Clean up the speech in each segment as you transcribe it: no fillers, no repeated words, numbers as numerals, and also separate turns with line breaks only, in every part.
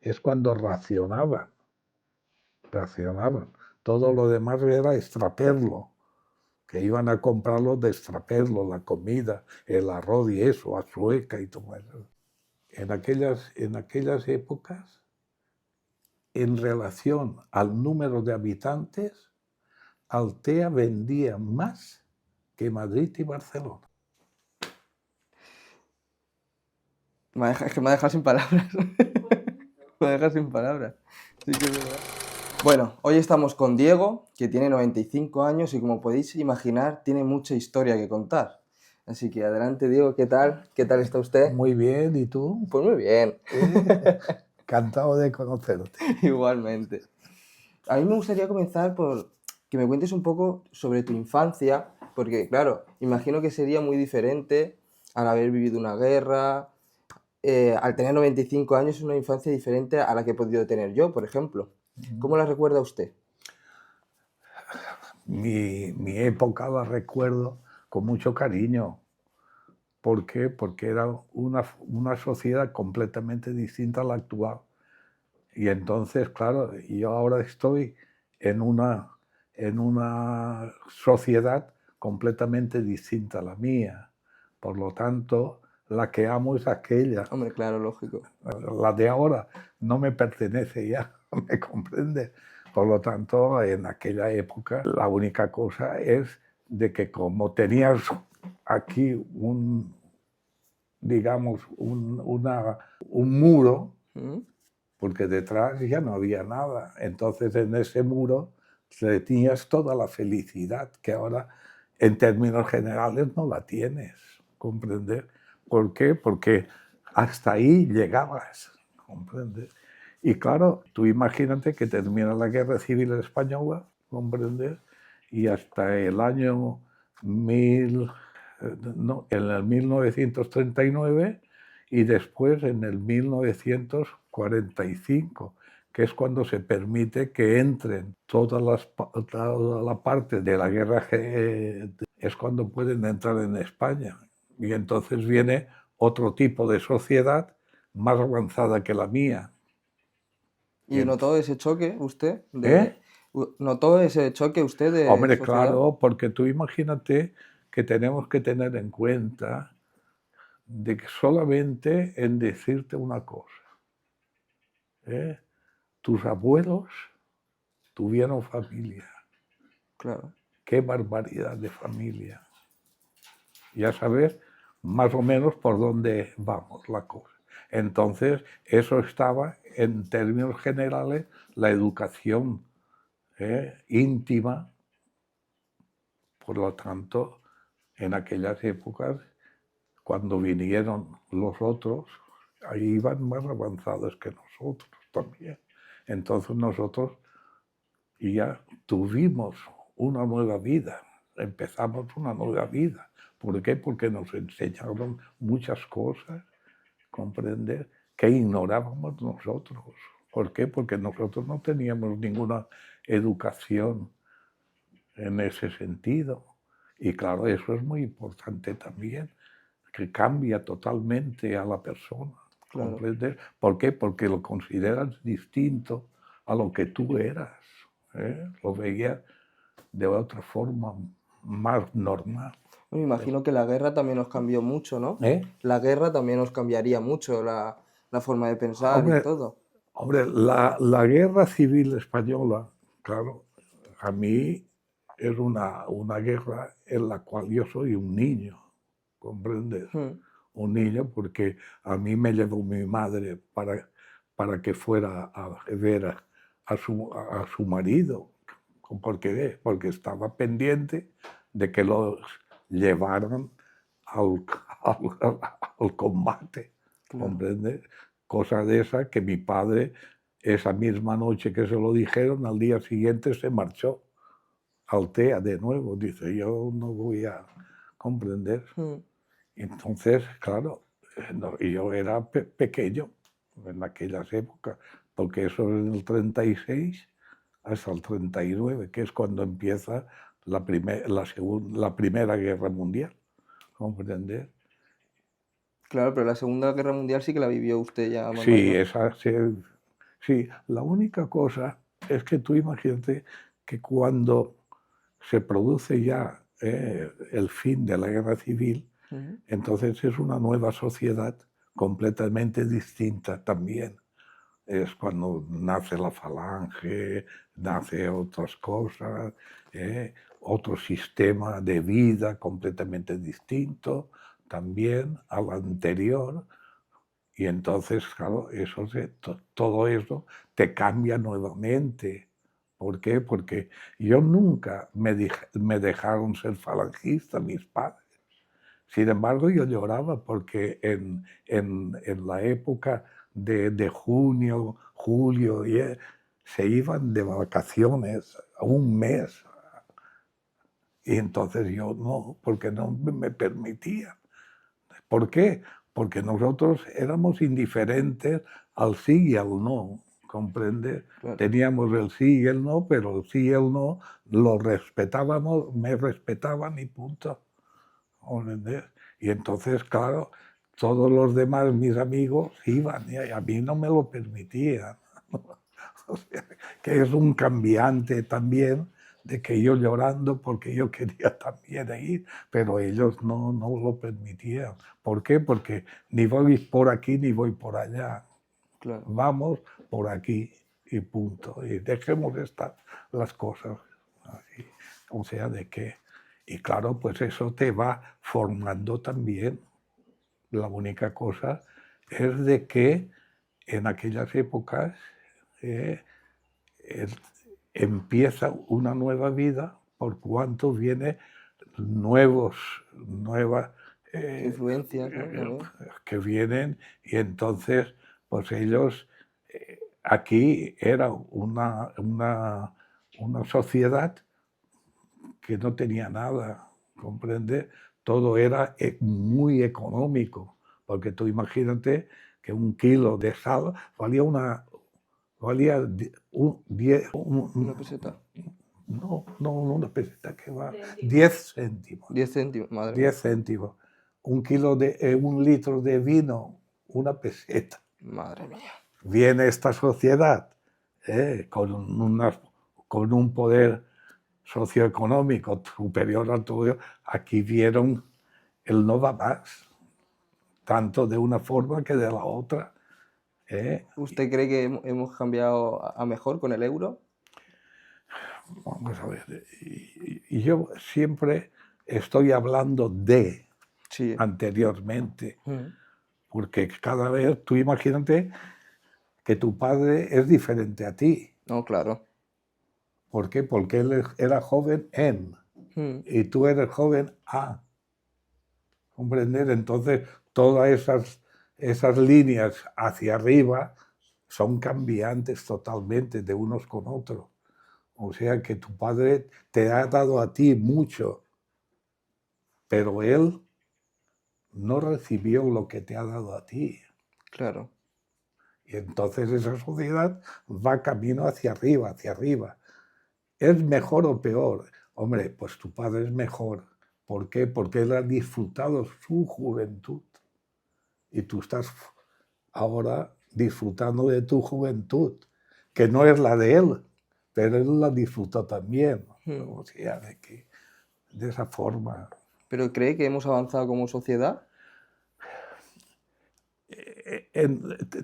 es cuando racionaban. Todo lo demás era extraperlo, que iban a comprarlo de extraperlo, la comida, el arroz y eso, a Sueca y todo eso. En aquellas épocas, en relación al número de habitantes, Altea vendía más que Madrid y Barcelona.
Es que me ha dejado sin palabras. Me ha dejado sin palabras. Sí que es verdad. Bueno, hoy estamos con Diego, que tiene 95 años y como podéis imaginar, tiene mucha historia que contar. Así que adelante, Diego, ¿qué tal? ¿Qué tal está usted?
Muy bien, ¿y tú?
Pues muy bien.
Encantado de conocerte.
Igualmente. A mí me gustaría comenzar por que me cuentes un poco sobre tu infancia, porque claro, imagino que sería muy diferente al haber vivido una guerra, al tener 95 años es una infancia diferente a la que he podido tener yo, por ejemplo. ¿Cómo la recuerda usted?
Mi época la recuerdo con mucho cariño. ¿Por qué? Porque era una sociedad completamente distinta a la actual. Y entonces, claro, yo ahora estoy en una sociedad completamente distinta a la mía. Por lo tanto, la que amo es aquella.
Hombre, claro, lógico.
La de ahora no me pertenece ya, ¿me comprende? Por lo tanto, en aquella época, la única cosa es de que como tenías aquí digamos, un muro,
¿Mm?
porque detrás ya no había nada. Entonces en ese muro tenías toda la felicidad que ahora en términos generales no la tienes, ¿comprender? ¿Por qué? Porque hasta ahí llegabas, ¿comprender? Y claro, tú imagínate que termina la Guerra Civil Española, ¿comprender? Y hasta el año en el 1939 y después en el 1945, que es cuando se permite que entren toda la parte de la guerra, es cuando pueden entrar en España. Y entonces viene otro tipo de sociedad más avanzada que la mía.
¿Y notó ese choque usted
¿Eh?
¿Notó ese choque usted de
Hombre,
sociedad?
claro, porque tú imagínate que tenemos que tener en cuenta de que solamente en decirte una cosa, ¿eh? Tus abuelos tuvieron familia.
Claro.
Qué barbaridad de familia. Ya sabes más o menos por dónde vamos la cosa. Entonces, eso estaba, en términos generales, la educación íntima. Por lo tanto, en aquellas épocas, cuando vinieron los otros, ahí iban más avanzados que nosotros también. Entonces nosotros ya tuvimos una nueva vida, empezamos una nueva vida. ¿Por qué? Porque nos enseñaron muchas cosas, comprender, que ignorábamos nosotros. ¿Por qué? Porque nosotros no teníamos ninguna educación en ese sentido. Y claro, eso es muy importante también, que cambia totalmente a la persona.
Claro.
¿Comprender? ¿Por qué? Porque lo consideras distinto a lo que tú eras. Lo veías de otra forma más normal.
Me imagino que la guerra también nos cambió mucho, ¿no?
¿Eh?
La guerra también nos cambiaría mucho la forma de pensar y
Hombre,
todo.
hombre la guerra civil española, claro, a mí es una guerra en la cual yo soy un niño, ¿comprendes?
Hmm.
Un niño porque a mí me llevó mi madre para que fuera a ver a su marido. ¿Por qué? Porque estaba pendiente de que los llevaran al, al combate,
Claro.
¿comprendes? Cosa de esa que mi padre, esa misma noche que se lo dijeron, al día siguiente se marchó al TEA de nuevo. Dice, yo no voy a comprender.
Hmm.
Entonces, claro, no, y yo era pequeño en aquellas épocas, porque eso es en el 36 hasta el 39, que es cuando empieza la Primera Guerra Mundial, ¿comprender?
Claro, pero la Segunda Guerra Mundial sí que la vivió usted ya más
Sí,
mayor.
esa sí, Sí, la única cosa es que tú imagínate que cuando se produce ya el fin de la guerra civil,
Ujú.
entonces es una nueva sociedad completamente distinta también. Es cuando nace la falange, nace otras cosas, otro sistema de vida completamente distinto también al anterior. Y entonces, claro, todo eso te cambia nuevamente. ¿Por qué? Porque yo nunca me dejaron ser falangista mis padres. Sin embargo, yo lloraba porque en la época de junio, julio, se iban de vacaciones a un mes. Y entonces yo no, porque no me permitía. ¿Por qué? Porque nosotros éramos indiferentes al sí y al no, ¿comprende?
Claro.
Teníamos el sí y el no, pero el sí y el no lo respetábamos, me respetaban y punto. ¿Comprende? Y entonces, claro, todos los demás, mis amigos, iban y a mí no me lo permitían. O sea, que es un cambiante también de que yo llorando porque yo quería también ir, pero ellos no lo permitían. ¿Por qué? Porque ni voy por aquí ni voy por allá.
Claro.
Vamos por aquí y punto. Y dejemos estar las cosas así. O sea, de que... Y claro, pues eso te va formando también. La única cosa es de que en aquellas épocas eh, es- empieza una nueva vida por cuanto viene nuevas eh,
Influencias, ¿no?
eh,
También.
que vienen y entonces pues ellos aquí era una sociedad que no tenía nada, ¿comprende? Todo era muy económico, porque tú imagínate que un kilo de sal valía
Una peseta.
no una peseta que va, 10 céntimos,
10 céntimos, madre mía.
10 céntimos. Un litro de vino, una peseta.
Madre mía.
Viene esta sociedad con un poder socioeconómico superior al tuyo, aquí vieron el no va más, tanto de una forma que de la otra. ¿Eh?
¿Usted cree que hemos cambiado a mejor con el euro?
Vamos a ver, y yo siempre estoy hablando de
Sí.
anteriormente,
Mm.
porque cada vez, tú imagínate que tu padre es diferente a ti.
No, claro.
¿Por qué? Porque él era joven en,
Mm.
y tú eres joven a. ¿Comprender? Entonces, todas esas líneas hacia arriba son cambiantes totalmente de unos con otros. O sea que tu padre te ha dado a ti mucho, pero él no recibió lo que te ha dado a ti.
Claro.
Y entonces esa sociedad va camino hacia arriba, hacia arriba. ¿Es mejor o peor? Hombre, pues tu padre es mejor. ¿Por qué? Porque él ha disfrutado su juventud. Y tú estás ahora disfrutando de tu juventud, que no es la de él, pero él la disfrutó también.
Mm.
O sea, de esa forma.
¿Pero cree que hemos avanzado como sociedad?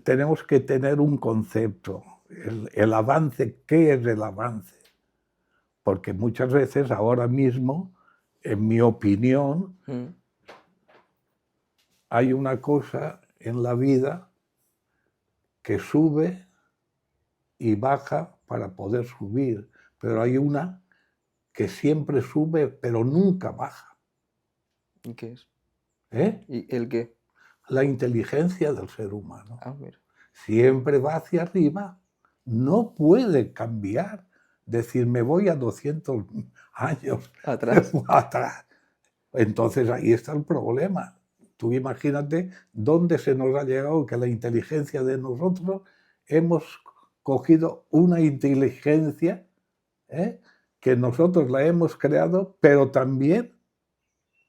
Tenemos que tener un concepto, el avance, ¿qué es el avance? Porque muchas veces ahora mismo, en mi opinión,
Mm.
hay una cosa en la vida que sube y baja para poder subir, pero hay una que siempre sube pero nunca baja.
¿Y qué es?
¿Eh?
¿Y el qué?
La inteligencia del ser humano.
Ah, mira.
Siempre va hacia arriba, no puede cambiar, decir me voy a 200 años
Atrás.
atrás. Entonces ahí está el problema. Tú imagínate dónde se nos ha llegado que la inteligencia de nosotros hemos cogido una inteligencia que nosotros la hemos creado, pero también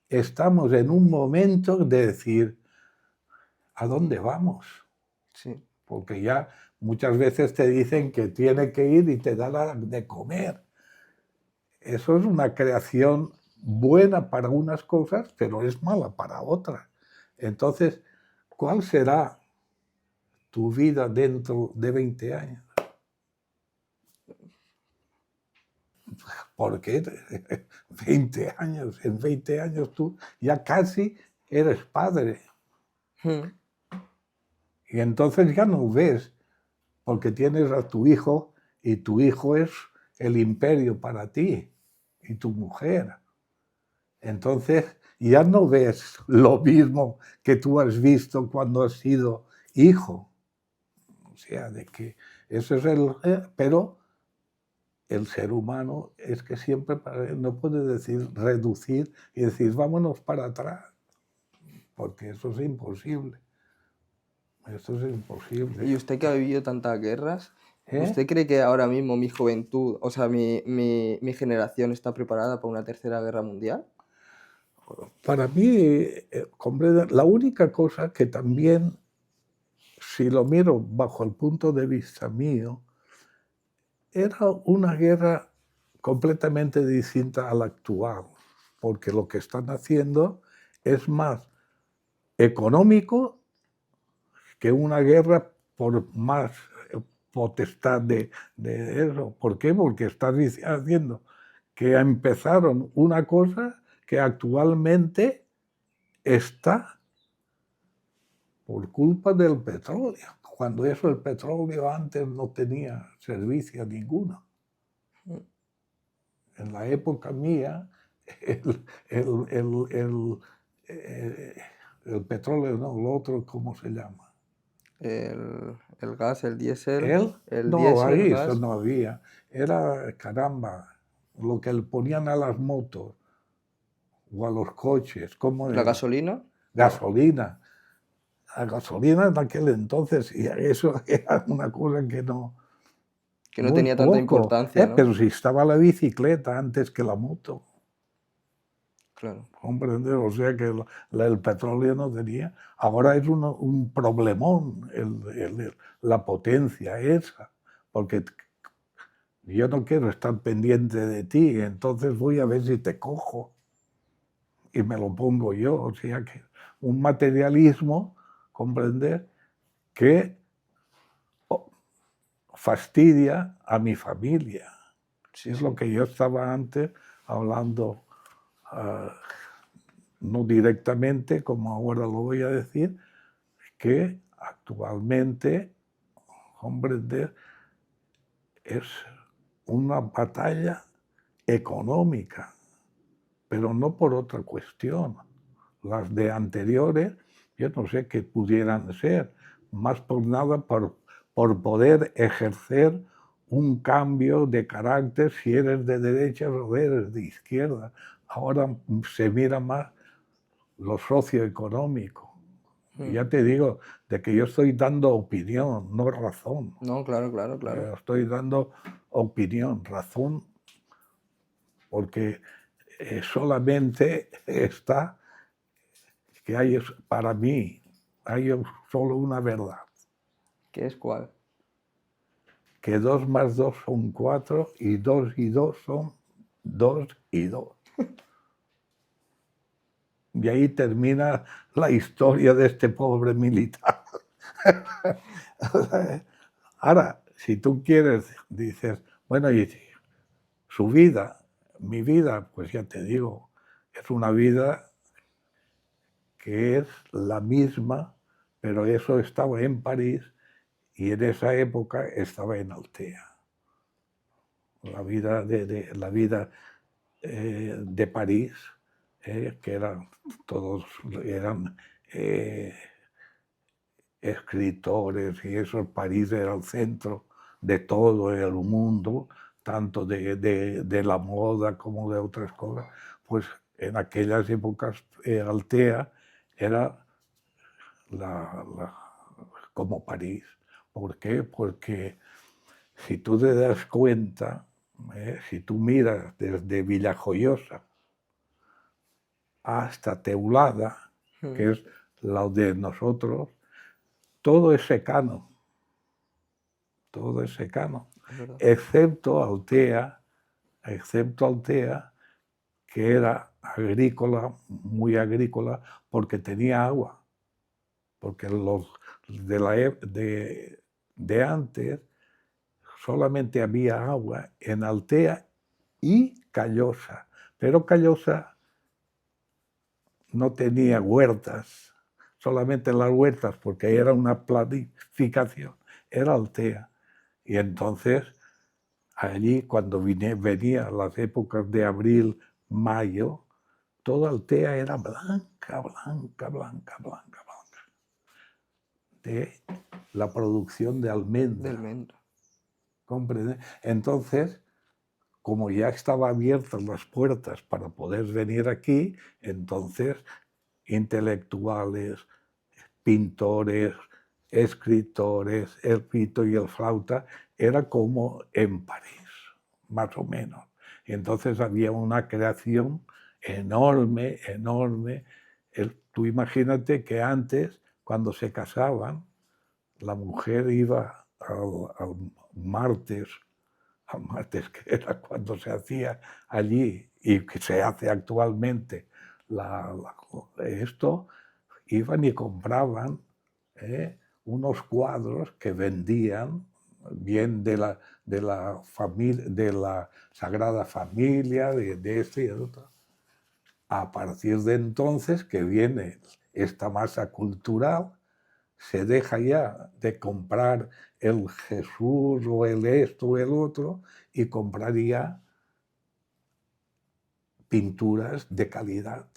estamos en un momento de decir, ¿a dónde vamos?
Sí.
Porque ya muchas veces te dicen que tiene que ir y te dan de comer. Eso es una creación buena para unas cosas, pero es mala para otras. Entonces, ¿cuál será tu vida dentro de 20 años? Porque 20 años, en 20 años tú ya casi eres padre. Y entonces ya no ves, porque tienes a tu hijo y tu hijo es el imperio para ti y tu mujer. Entonces ya no ves lo mismo que tú has visto cuando has sido hijo. O sea, de que eso es pero el ser humano es que siempre no puede decir reducir y decir vámonos para atrás, porque eso es imposible. Eso es imposible.
¿Y usted que ha vivido tantas guerras,
¿Eh?
usted cree que ahora mismo mi juventud, o sea, mi generación está preparada para una tercera guerra mundial?
Para mí, la única cosa que también, si lo miro bajo el punto de vista mío, era una guerra completamente distinta a la actual, porque lo que están haciendo es más económico que una guerra por más potestad de eso. ¿Por qué? Porque están haciendo que empezaron una cosa que actualmente está por culpa del petróleo, cuando eso el petróleo antes no tenía servicio ninguno. En la época mía, el, el, el, el, el petróleo, no, lo otro, ¿cómo se llama?
El gas, el diésel,
¿Él?
el
No,
diésel,
ahí eso
gas,
no había. Era, caramba, lo que le ponían a las motos o a los coches, ¿cómo
la
era?
gasolina,
Gasolina. La gasolina en aquel entonces, y eso era una cosa que no,
que no
muy
tenía tanta
poco,
importancia, ¿no?
pero si estaba la bicicleta antes que la moto,
Claro.
¿comprende? O sea que el petróleo no tenía. Ahora es un problemón la potencia esa, porque yo no quiero estar pendiente de ti, entonces voy a ver si te cojo y me lo pongo yo. O sea que un materialismo, comprender, que fastidia a mi familia.
Sí,
Es
sí.
lo que yo estaba antes hablando, no directamente, como ahora lo voy a decir, que actualmente, comprender, es una batalla económica, pero no por otra cuestión. Las de anteriores, yo no sé qué pudieran ser, más por nada por poder ejercer un cambio de carácter si eres de derecha o eres de izquierda. Ahora se mira más lo socioeconómico. Ya te digo, de que yo estoy dando opinión, no razón.
No, claro, claro, claro.
Estoy dando opinión, razón, porque solamente está que hay, para mí, hay solo una verdad,
¿Qué es cuál?
que 2 más 2 son 4 y 2 son 2 y 2. Y ahí termina la historia de este pobre militar. Ahora, si tú quieres, dices, bueno, y su vida, mi vida, pues ya te digo, es una vida que es la misma, pero eso estaba en París y en esa época estaba en Altea. La vida de París, que todos eran escritores y eso, París era el centro de todo el mundo, tanto de la moda como de otras cosas, pues en aquellas épocas Altea era como París. ¿Por qué? Porque si tú te das cuenta, si tú miras desde Villajoyosa hasta Teulada, que es la de nosotros, todo es secano. todo es secano,
es verdad.
excepto Altea, que era agrícola, muy agrícola, porque tenía agua, porque los de antes solamente había agua en Altea y Callosa, pero Callosa no tenía huertas, solamente las huertas, porque era una planificación, era Altea. Y entonces allí cuando venían las épocas de abril, mayo, toda Altea era blanca, blanca, blanca, blanca, blanca, de la producción de
De
almendra.
almendra.
¿Comprende? Entonces, como ya estaban abiertas las puertas para poder venir aquí, entonces intelectuales, pintores, escritores, el pito y el flauta, era como en París, más o menos. Y entonces había una creación enorme, enorme. Tú imagínate que antes, cuando se casaban, la mujer iba al martes, que era cuando se hacía allí y que se hace actualmente esto, iban y compraban unos cuadros que vendían bien de la Sagrada Familia, de este y de otro. A partir de entonces que viene esta masa cultural, se deja ya de comprar el Jesús o el esto o el otro y compraría pinturas de calidad.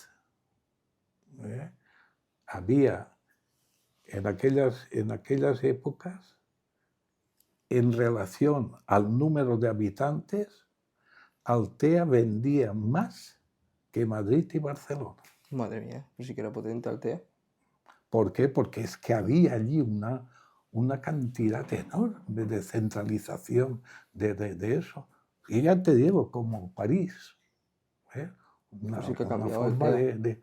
Había en aquellas épocas, en relación al número de habitantes, Altea vendía más que Madrid y Barcelona.
Madre mía, pues sí que era potente Altea.
¿Por qué? Porque es que había allí una cantidad enorme de centralización de eso. Y ya te digo, como París,
Pues sí que ha
una
cambiado
forma
Altea.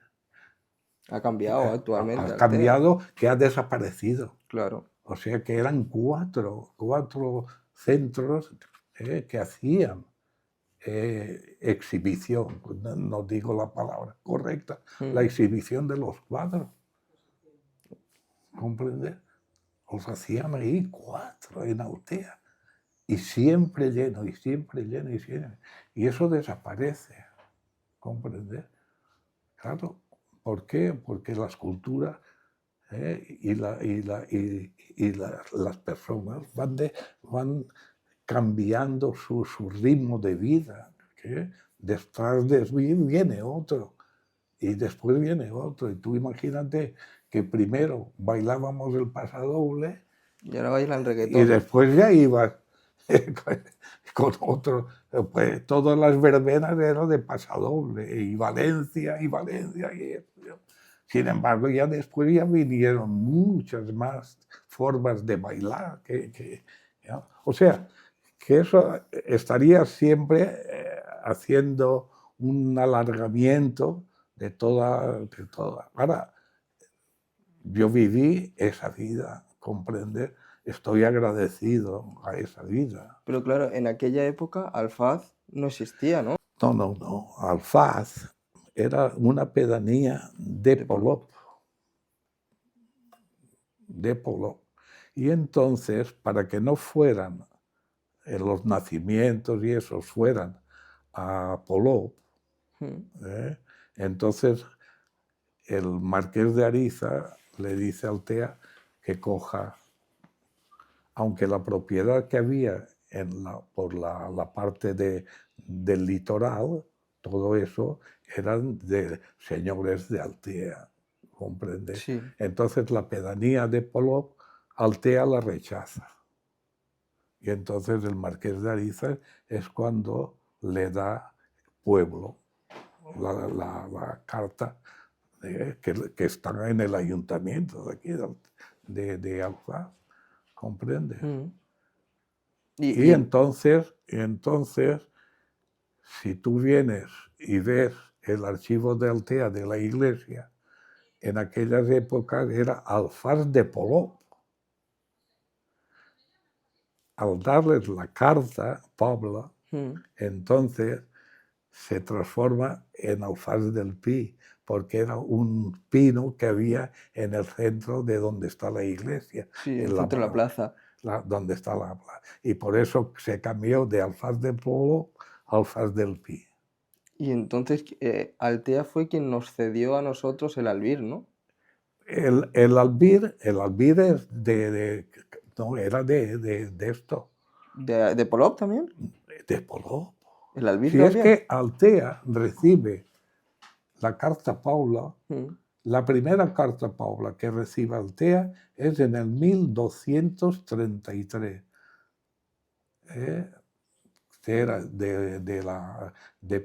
Ha cambiado actualmente
ha
Altea.
cambiado, que ha desaparecido.
Claro.
O sea que eran cuatro centros que hacían exhibición, no digo la palabra correcta, la exhibición de los cuadros. ¿Comprende? Los hacían ahí cuatro en Altea. Y siempre lleno, y siempre lleno, y siempre. Y eso desaparece. ¿Comprende? Claro. ¿Por qué? Porque la escultura las personas van cambiando su ritmo de vida. ¿Qué? Detrás de eso viene otro. Y después viene otro. Y tú imagínate que primero bailábamos el pasodoble
Y ahora bailan
y
reggaetón.
después ya ibas con otro. Pues todas las verbenas eran de pasodoble. Y Valencia, y Valencia. Sin embargo, ya después ya vinieron muchas más formas de bailar. O sea, que eso estaría siempre haciendo un alargamiento de toda. Ahora, yo viví esa vida, comprender, estoy agradecido a esa vida.
Pero claro, en aquella época Alfaz no existía, ¿no?
No, Alfaz era una pedanía de Polop. Y entonces, para que no fueran los nacimientos y esos fueran a Polop, entonces el marqués de Ariza le dice a Altea que coja, aunque la propiedad que había por la parte del litoral, todo eso eran de señores de Altea, ¿comprende?
Sí.
Entonces la pedanía de Polop, Altea la rechaza. Y entonces el marqués de Ariza es cuando le da pueblo, la carta que está en el ayuntamiento de aquí, de Alfaz, ¿comprende? Y entonces, si tú vienes y ves el archivo de Altea de la iglesia, en aquellas épocas era Alfaz de Polop. al darles la carta, Pobla,
Mm.
entonces se transforma en Alfaz del Pi, porque era un pino que había en el centro de donde está la iglesia,
Sí, en el
en
centro de la plaza.
donde está la plaza. Y por eso se cambió de Alfaz del Polo a Alfaz del Pi.
Y entonces Altea fue quien nos cedió a nosotros el albir, ¿no?
El albir es no, era de esto,
¿De Polop también?
de Polop.
¿El albir
Si es
también?
que Altea recibe la carta Paula,
Mm.
la primera carta Paula que recibe Altea es en el 1233. Que era de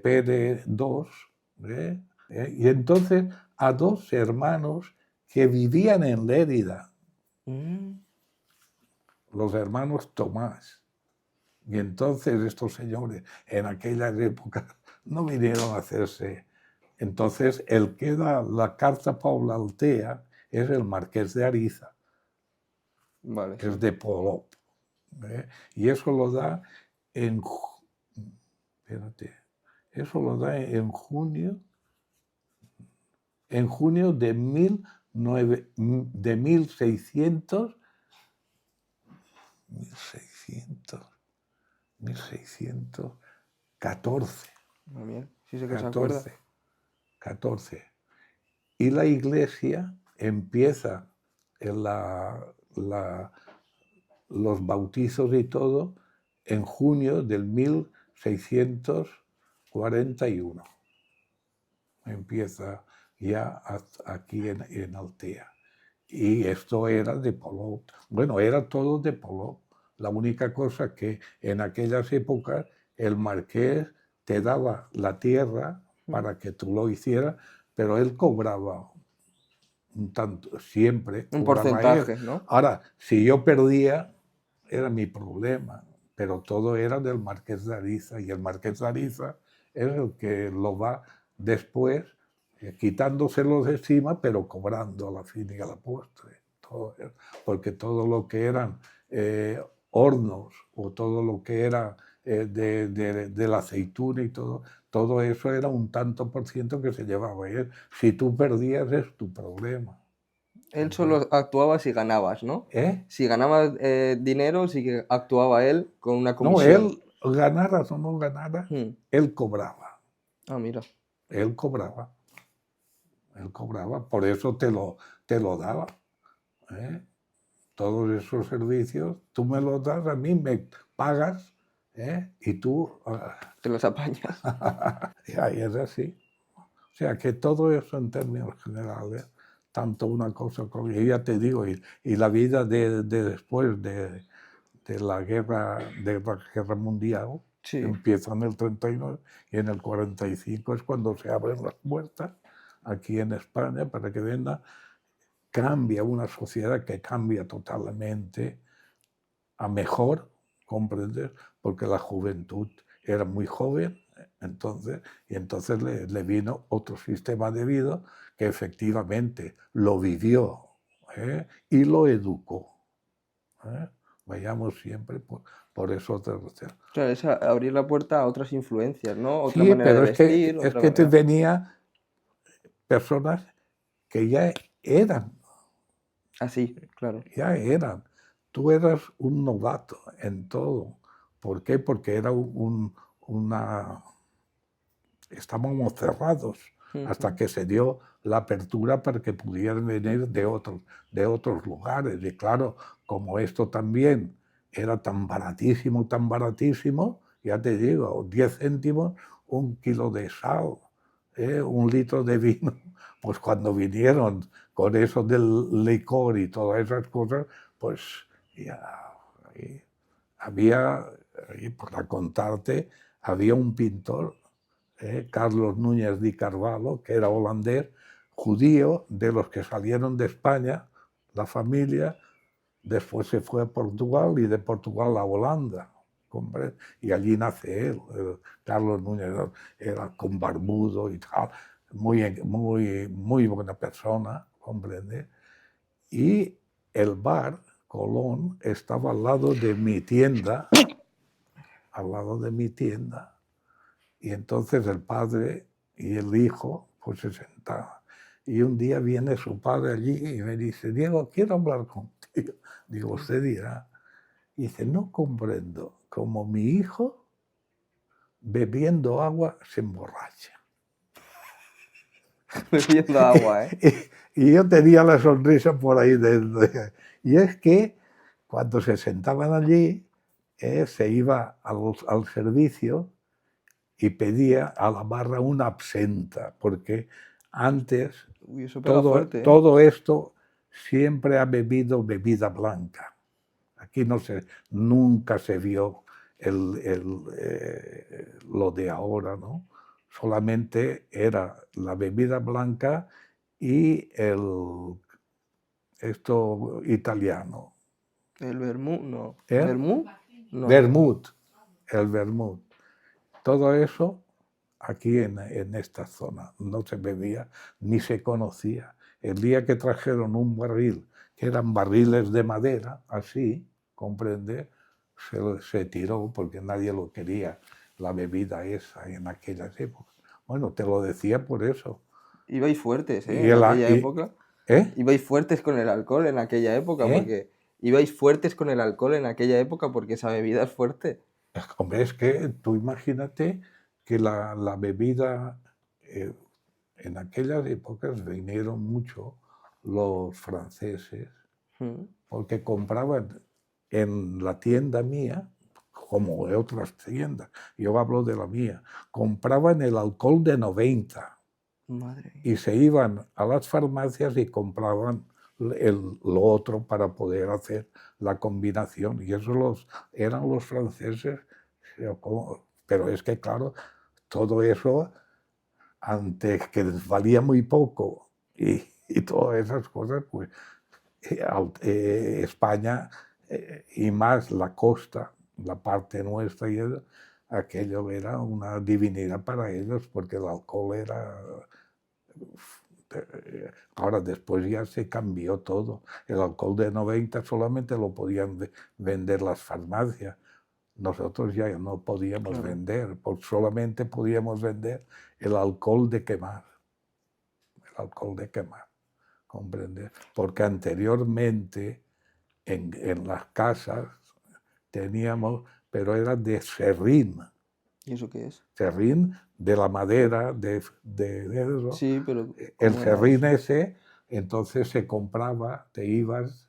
PD2, y entonces a dos hermanos que vivían en Lérida,
Mm.
los hermanos Tomás. Y entonces estos señores en aquellas épocas no vinieron a hacerse. Entonces el que da la carta Paula Altea es el marqués de Ariza,
Vale,
que
sí.
es de Polop. Y eso lo da en, espérate, eso lo da en junio de 1600, 1600, 1614,
Ah, mira, sí sé que se acuerda.
14, 14. Y la iglesia empieza en los bautizos y todo en junio del 1641. Empieza ya aquí en Altea. Y esto era de Polop. Bueno, era todo de Polop. La única cosa que en aquellas épocas el marqués te daba la tierra para que tú lo hicieras, pero él cobraba un tanto, siempre
Un
cobraba él.
porcentaje, ¿no?
Ahora, si yo perdía, era mi problema, pero todo era del marqués de Ariza, y el marqués de Ariza es el que lo va después quitándoselo de encima, pero cobrando a la fin y a la postre. Porque todo lo que eran hornos o todo lo que era de la aceituna y todo eso era un tanto por ciento que se llevaba él. Si tú perdías es tu problema.
Él solo actuaba si ganabas, ¿no?
¿Eh?
Si ganabas dinero, sí que actuaba él con una
No,
comisión.
él, ganaras o no ganaras,
Mm.
él cobraba.
Ah, mira.
Él cobraba. Él cobraba. Por eso te lo daba. ¿eh? Todos esos servicios, tú me los das, a mí me pagas, y tú...
Te los apañas.
y ahí es así. O sea, que todo eso en términos generales, tanto una cosa como... Y ya te digo, y la vida de después de la guerra mundial,
Sí.
empieza en el 39 y en el 45 es cuando se abren las puertas aquí en España para que venga. Cambia una sociedad que cambia totalmente a mejor, ¿comprendes? Porque la juventud era muy joven, y entonces le vino otro sistema de vida que efectivamente lo vivió, y lo educó. Vayamos siempre por eso tercero.
Claro, es abrir la puerta a otras influencias, ¿no? Otra
Sí,
manera de
pero
vestir,
es
otra
que te
manera...
venía personas que eran,
Así, claro.
ya eran. Tú eras un novato en todo. ¿Por qué? Porque era una... Estábamos cerrados hasta
Ujú.
que se dio la apertura para que pudieran venir de otros lugares. Y claro, como esto también era tan baratísimo, ya te digo, 10 céntimos, un kilo de sal, un litro de vino, pues cuando vinieron con eso del licor y todas esas cosas, pues ya había, para contarte, había un pintor, Carlos Núñez de Carvalho, que era holandés, judío, de los que salieron de España, la familia, después se fue a Portugal y de Portugal a Holanda, ¿comprendes? Y allí nace él, Carlos Núñez, era con barbudo y tal, muy buena persona, ¿comprende? Y el bar, Colón estaba al lado de mi tienda, y entonces el padre y el hijo pues se sentaban. Y un día viene su padre allí y me dice, Diego, quiero hablar contigo. Digo, usted dirá. Y dice, no comprendo cómo mi hijo bebiendo agua se emborracha.
Bebiendo agua, ¿eh?
Y yo tenía la sonrisa por ahí dentro. Y es que cuando se sentaban allí, se iba al servicio y pedía a la barra una absenta, porque antes
Uy, eso pega fuerte, ¿eh?
todo esto siempre ha bebido bebida blanca. Aquí nunca se vio lo de ahora, ¿no? Solamente era la bebida blanca y esto italiano.
El vermú, no.
¿Eh?
¿Vermú? No.
Vermut, el vermut. Todo eso aquí en esta zona no se bebía ni se conocía. El día que trajeron un barril, que eran barriles de madera, así, comprende, se tiró porque nadie lo quería, la bebida esa en aquellas épocas. Bueno, te lo decía por eso.
Ibais fuertes, ¿eh?
Y
En
el a-
aquella
y-
época.
¿Eh?
Ibais fuertes con el alcohol en aquella época,
¿Eh?
porque ibais fuertes con el alcohol en aquella época porque esa bebida es fuerte.
Hombre, es que tú imagínate que la bebida, en aquellas épocas vinieron mucho los franceses,
Mm.
porque compraban en la tienda mía, como en otras tiendas, yo hablo de la mía, compraban el alcohol de 90
Madre mía.
y se iban a las farmacias y compraban lo otro para poder hacer la combinación. Y eso eran los franceses. Pero es que, claro, todo eso, antes que valía muy poco y todas esas cosas, pues España y más la costa, la parte nuestra, y aquello era una divinidad para ellos, porque el alcohol era... Ahora después ya se cambió todo. El alcohol de 90 solamente lo podían vender las farmacias. Nosotros ya no podíamos
Claro.
vender, porque solamente podíamos vender el alcohol de quemar. El alcohol de quemar, ¿comprendes? Porque anteriormente en las casas teníamos, pero era de serrín.
¿Y eso qué es?
Serrín de la madera, de eso.
Sí, pero
El
¿cómo era
serrín
eso?
ese, entonces se compraba, te ibas,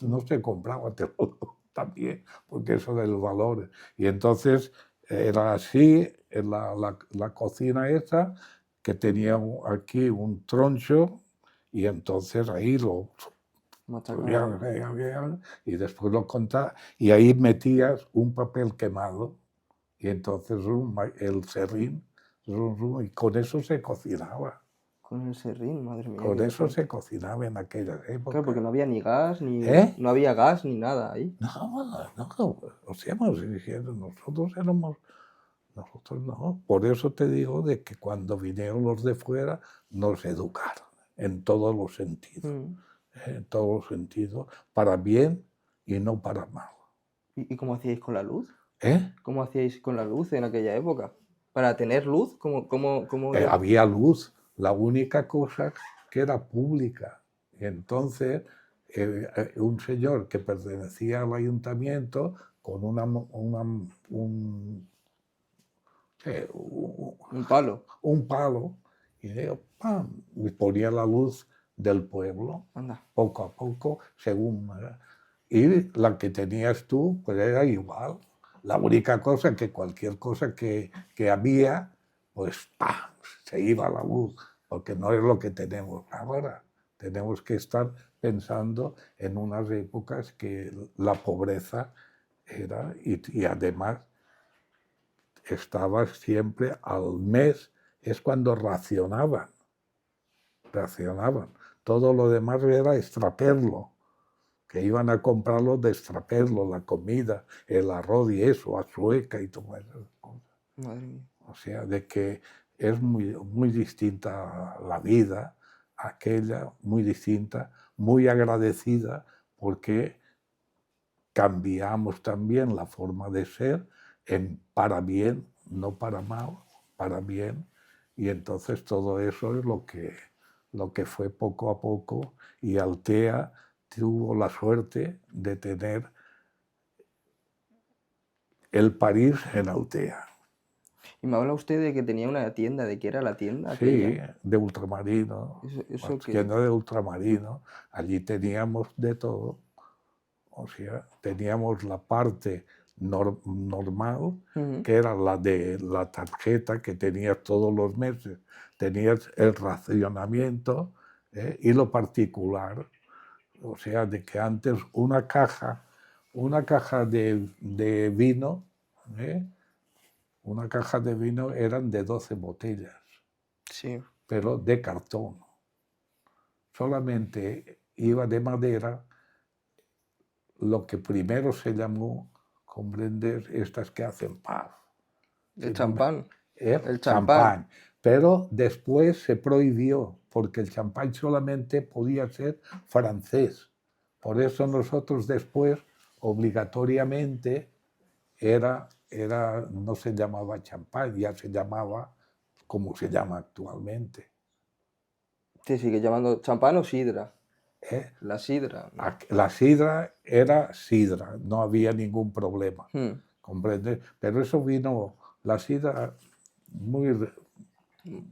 no se compraba, te lo también, porque eso del valor. Y entonces era así, en la cocina esa, que tenía aquí un troncho, y entonces ahí lo
Machacado.
y después lo contaba, y ahí metías un papel quemado, y entonces el serrín, y con eso se cocinaba.
Con el serrín, madre mía,
Con
qué
eso se
fuerte.
cocinaba en aquellas
Claro,
épocas.
porque no había ni gas, ni...
¿Eh?
No había gas ni nada ahí.
No, o sea, nosotros no. Por eso te digo de que cuando vinieron los de fuera nos educaron en todos los sentidos,
Mm.
en todos los sentidos, para bien y no para mal.
¿Y cómo hacíais con la luz?
¿Eh?
¿Cómo hacíais con la luz en aquella época? Para tener luz, ¿cómo
Había luz, la única cosa que era pública. Entonces, un señor que pertenecía al ayuntamiento con
un palo?
un palo y ¡pam! Y ponía la luz del pueblo,
Anda.
poco a poco, según... Y la que tenías tú, pues era igual. La única cosa que cualquier cosa que había, pues ¡pam! Se iba la luz, porque no es lo que tenemos ahora. Tenemos que estar pensando en unas épocas que la pobreza era, y además estaba siempre al mes, es cuando racionaban. Todo lo demás era extraperlo, que iban a comprarlo de extraperlo, la comida, el arroz y eso, a sueca y todas esas cosas.
Madre mía.
O sea, de que es muy distinta la vida, aquella, muy distinta, muy agradecida, porque cambiamos también la forma de ser en para bien, no para mal, para bien, y entonces todo eso es lo que fue poco a poco, y Altea tuvo la suerte de tener el París en Altea.
Y me habla usted de que tenía una tienda, ¿de qué era la tienda
Sí,
aquella?
de ultramarino,
¿Eso
la
qué?
tienda de ultramarino, allí teníamos de todo. O sea, teníamos la parte normal,
Ujú.
que era la de la tarjeta que tenías todos los meses, tenías el racionamiento, y lo particular, o sea, de que antes una caja de vino, ¿eh? Una caja de vino eran de 12 botellas,
Sí,
pero de cartón. Solamente iba de madera lo que primero se llamó, comprender, estas que hacen paz.
el champán. El champán.
Champán. Pero después se prohibió, porque el champán solamente podía ser francés. Por eso nosotros después, obligatoriamente, no se llamaba champán, ya se llamaba como se llama actualmente.
Se sigue llamando champán o sidra.
¿eh?
La sidra, ¿no?
La sidra era sidra, no había ningún problema,
Hmm.
¿comprendes? Pero eso vino, la sidra, muy,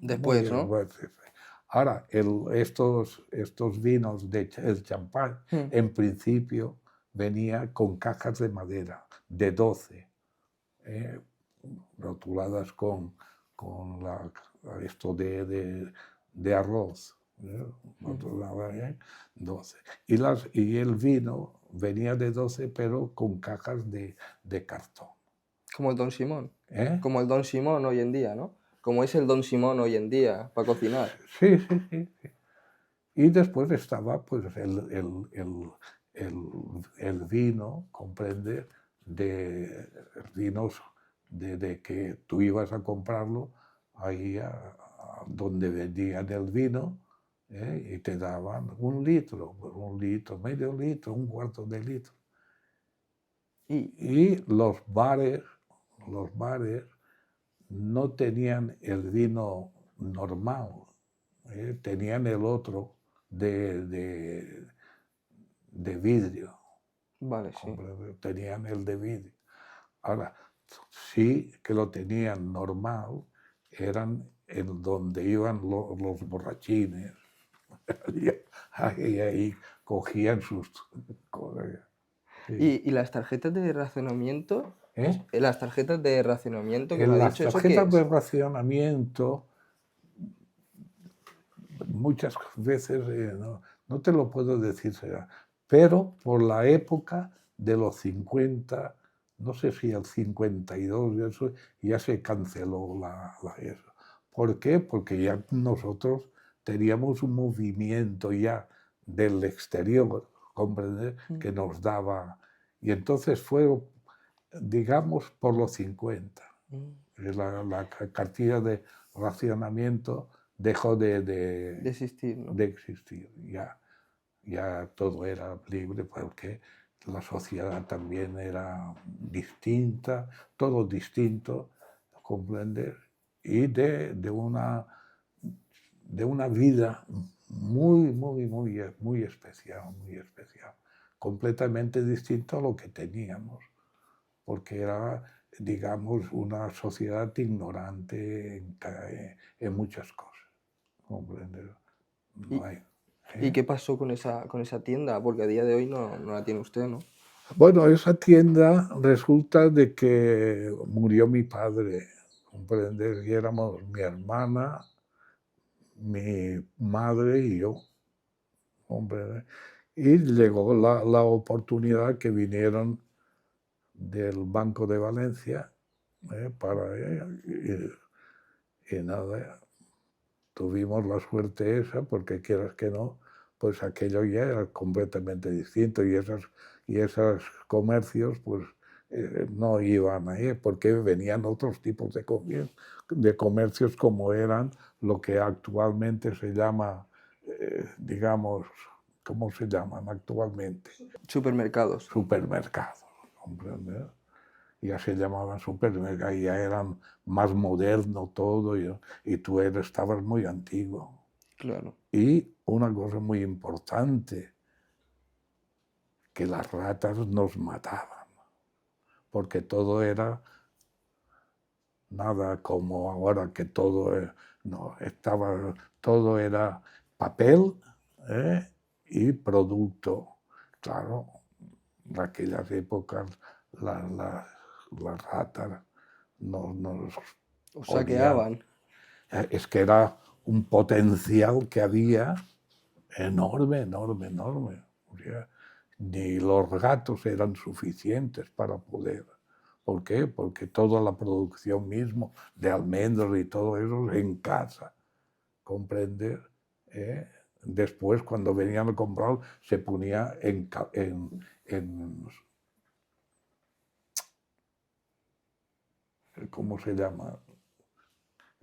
Después, ¿no?
bueno, ahora, estos vinos el champán,
Hmm.
en principio, venía con cajas de madera, de 12, rotuladas con esto de arroz, rotulada, 12. Y el vino venía de 12, pero con cajas de cartón.
Como el Don Simón.
¿eh?
Como el Don Simón hoy en día, ¿no? Como es el Don Simón hoy en día para cocinar.
Sí, sí, sí, sí. Y después estaba pues el vino, comprende, de vinos de que tú ibas a comprarlo ahí a donde vendían el vino, y te daban un litro, medio litro, un cuarto de litro.
Y,
Y los bares no tenían el vino normal, tenían el otro de vidrio,
vale, sí.
tenían el de vidrio. Ahora, sí que lo tenían normal, eran en donde iban los borrachines, ahí cogían sus cosas. Sí.
Y las tarjetas de racionamiento,
¿Eh?
las tarjetas de racionamiento que me
En
ha
las
dicho, ¿eso qué
tarjetas de
es?
racionamiento muchas veces no te lo puedo decir, pero por la época de los 50, no sé si el 52, eso, ya se canceló eso. ¿Por qué? Porque ya nosotros teníamos un movimiento ya del exterior, ¿comprender?
Mm.
Que nos daba. Y entonces fue, digamos, por los 50.
Mm.
La cartilla de racionamiento dejó
De existir, ¿no?
de existir. Ya todo era libre porque la sociedad también era distinta, todo distinto, comprender, y de una vida muy especial, completamente distinto a lo que teníamos, porque era, digamos, una sociedad ignorante en muchas cosas, comprender. No
¿Y,
hay,
y
¿eh?
qué pasó con esa tienda? Porque a día de hoy no la tiene usted, ¿no?
Bueno, esa tienda resulta de que murió mi padre, ¿comprendes? Y éramos mi hermana, mi madre y yo, ¿comprendes? Y llegó la oportunidad que vinieron del Banco de Valencia, para y nada, tuvimos la suerte esa, porque quieras que no, pues aquello ya era completamente distinto, y esos comercios pues no iban ahí, porque venían otros tipos de comercios, como eran lo que actualmente se llama, digamos, ¿cómo se llaman actualmente?
Supermercados.
Supermercados, ¿comprendes? Ya se llamaban supermercados, ya eran más moderno todo, y tú estabas muy antiguo.
Claro.
Y una cosa muy importante, que las ratas nos mataban, porque todo era nada como ahora que todo no estaba, todo era papel y producto. Claro, en aquellas épocas las ratas nos
Os
olían.
saqueaban.
Es que era un potencial que había enorme, enorme, enorme. O sea, ni los gatos eran suficientes para poder. ¿Por qué? Porque toda la producción mismo de almendros y todo eso en casa, ¿comprender? Después, cuando venían a comprar, se ponía ¿cómo se llama?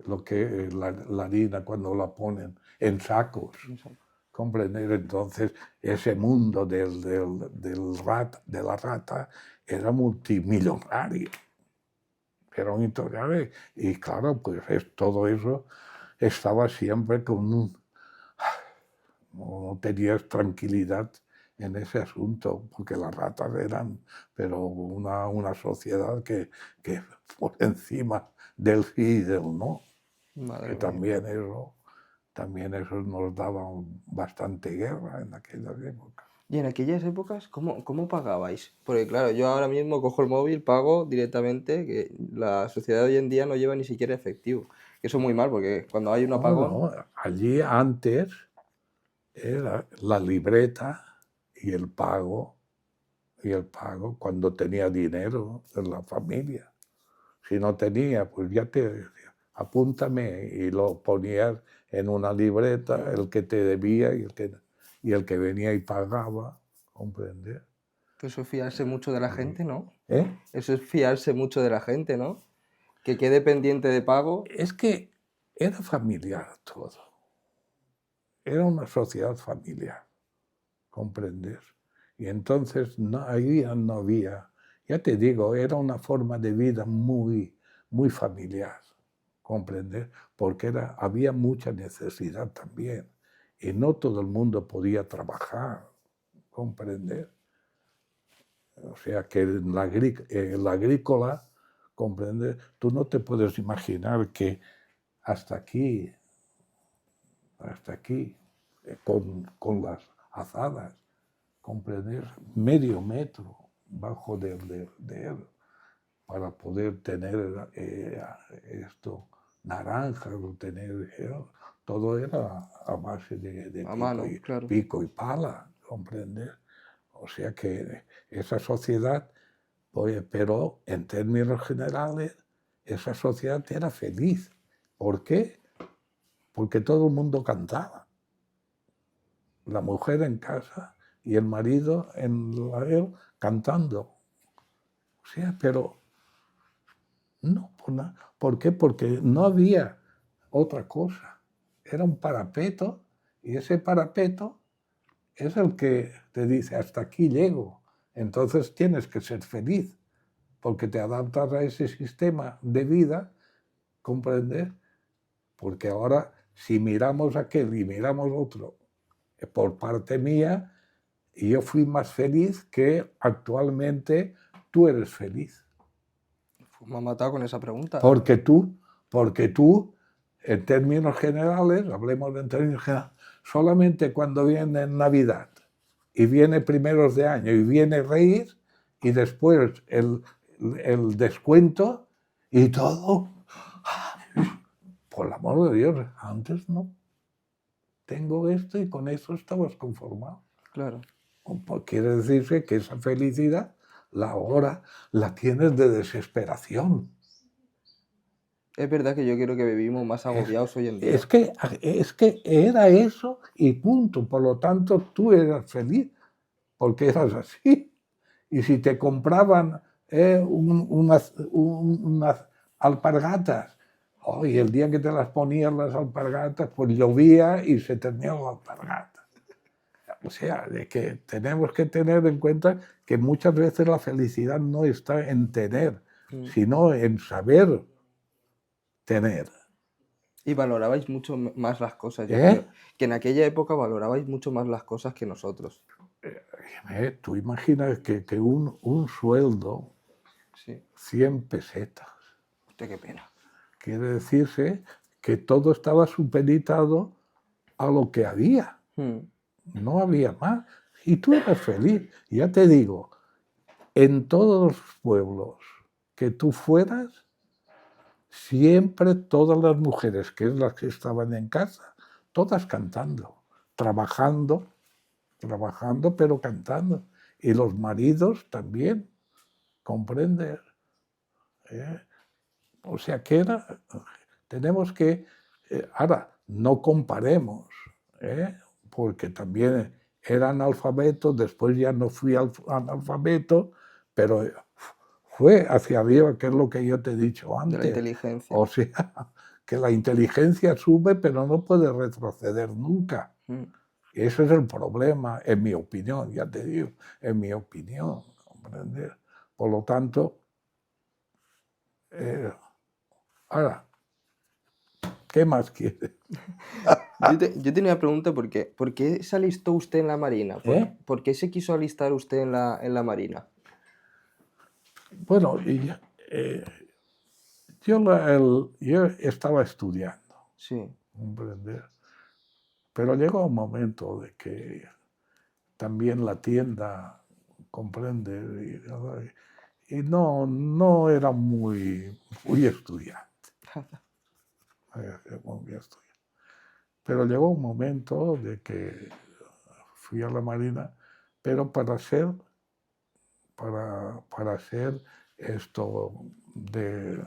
Lo que la harina cuando la ponen en sacos. Comprender, entonces ese mundo de la rata era multimillonario, era un millonario, y claro, pues todo eso estaba siempre no tenías tranquilidad en ese asunto, porque las ratas eran, pero una sociedad que por encima del sí y del no,
Madre
que
mía.
también eso nos daba bastante guerra en aquellas épocas.
Y en aquellas épocas, ¿cómo pagabais? Porque claro, yo ahora mismo cojo el móvil, pago directamente, que la sociedad de hoy en día no lleva ni siquiera efectivo. Eso es muy mal, porque cuando hay un apagón,
No, allí antes era la libreta y el pago, cuando tenía dinero de la familia. Si no tenía, pues ya te decía, apúntame, y lo ponías en una libreta, el que te debía y el que venía y pagaba, ¿comprendes?
pues eso es fiarse mucho de la gente, ¿no?
¿Eh?
Eso es fiarse mucho de la gente, ¿no? Que quede pendiente de pago.
Es que era familiar todo, era una sociedad familiar, ¿comprendes? Y entonces ahí no había, ya te digo, era una forma de vida muy, muy familiar, ¿comprendes? Porque había mucha necesidad también, y no todo el mundo podía trabajar, ¿comprendes? O sea que en la agrícola, ¿comprendes? Tú no te puedes imaginar que hasta aquí, con las azadas, comprender medio metro bajo de él para poder tener esto, naranjas, todo era a base de
A mano, claro.
pico y pala, comprender. O sea que esa sociedad, oye, pero en términos generales, esa sociedad era feliz. ¿Por qué? Porque todo el mundo cantaba. La mujer en casa y el marido cantando. O sea, pero no, ¿por qué? Porque no había otra cosa. Era un parapeto, y ese parapeto es el que te dice, hasta aquí llego. Entonces tienes que ser feliz, porque te adaptas a ese sistema de vida, ¿comprendes? Porque ahora, si miramos aquel y miramos otro, por parte mía, yo fui más feliz que actualmente tú eres feliz.
Me ha matado con esa pregunta.
Porque tú, en términos generales, hablemos en términos generales, solamente cuando viene Navidad y viene primeros de año y viene Reyes y después el descuento y todo, por el amor de Dios, antes no. Tengo esto y con eso estabas conformado.
Claro.
Quiere decirse que esa felicidad ahora la tienes de desesperación.
Es verdad que yo creo que vivimos más agobiados hoy en día.
Es que era eso y punto. Por lo tanto, tú eras feliz porque eras así. Y si te compraban unas alpargatas, y el día que te las ponías las alpargatas, pues llovía y se terminaban las alpargatas. O sea, de que tenemos que tener en cuenta que muchas veces la felicidad no está en tener, sino en saber tener.
Y valorabais mucho más las cosas, yo
¿Eh?
creo. Que en aquella época valorabais mucho más las cosas que nosotros.
Tú imaginas que un sueldo,
Sí.
100 pesetas,
Hostia, qué pena.
quiere decirse que todo estaba supeditado a lo que había. No había más. Y tú eras feliz. Ya te digo, en todos los pueblos que tú fueras, siempre todas las mujeres, que es las que estaban en casa, todas cantando, trabajando, pero cantando. Y los maridos también, ¿comprendes? ¿Eh? O sea que tenemos que, ahora, no comparemos, porque también era analfabeto, después ya no fui analfabeto, pero fue hacia arriba, que es lo que yo te he dicho
De la
antes.
inteligencia.
O sea, que la inteligencia sube, pero no puede retroceder nunca. Ese es el problema, en mi opinión, ya te digo, en mi opinión, ¿comprendes? Por lo tanto, ahora, ¿qué más quieres?
Yo tenía una pregunta porque ¿por qué se alistó usted en la Marina? ¿Por qué se quiso alistar usted en la Marina?
Bueno, yo estaba estudiando,
Sí.
¿comprendes? Pero llegó un momento de que también la tienda, ¿comprende? Y no era muy estudiante. Muy estudiante. Pero llegó un momento de que fui a la Marina, pero para ser esto de...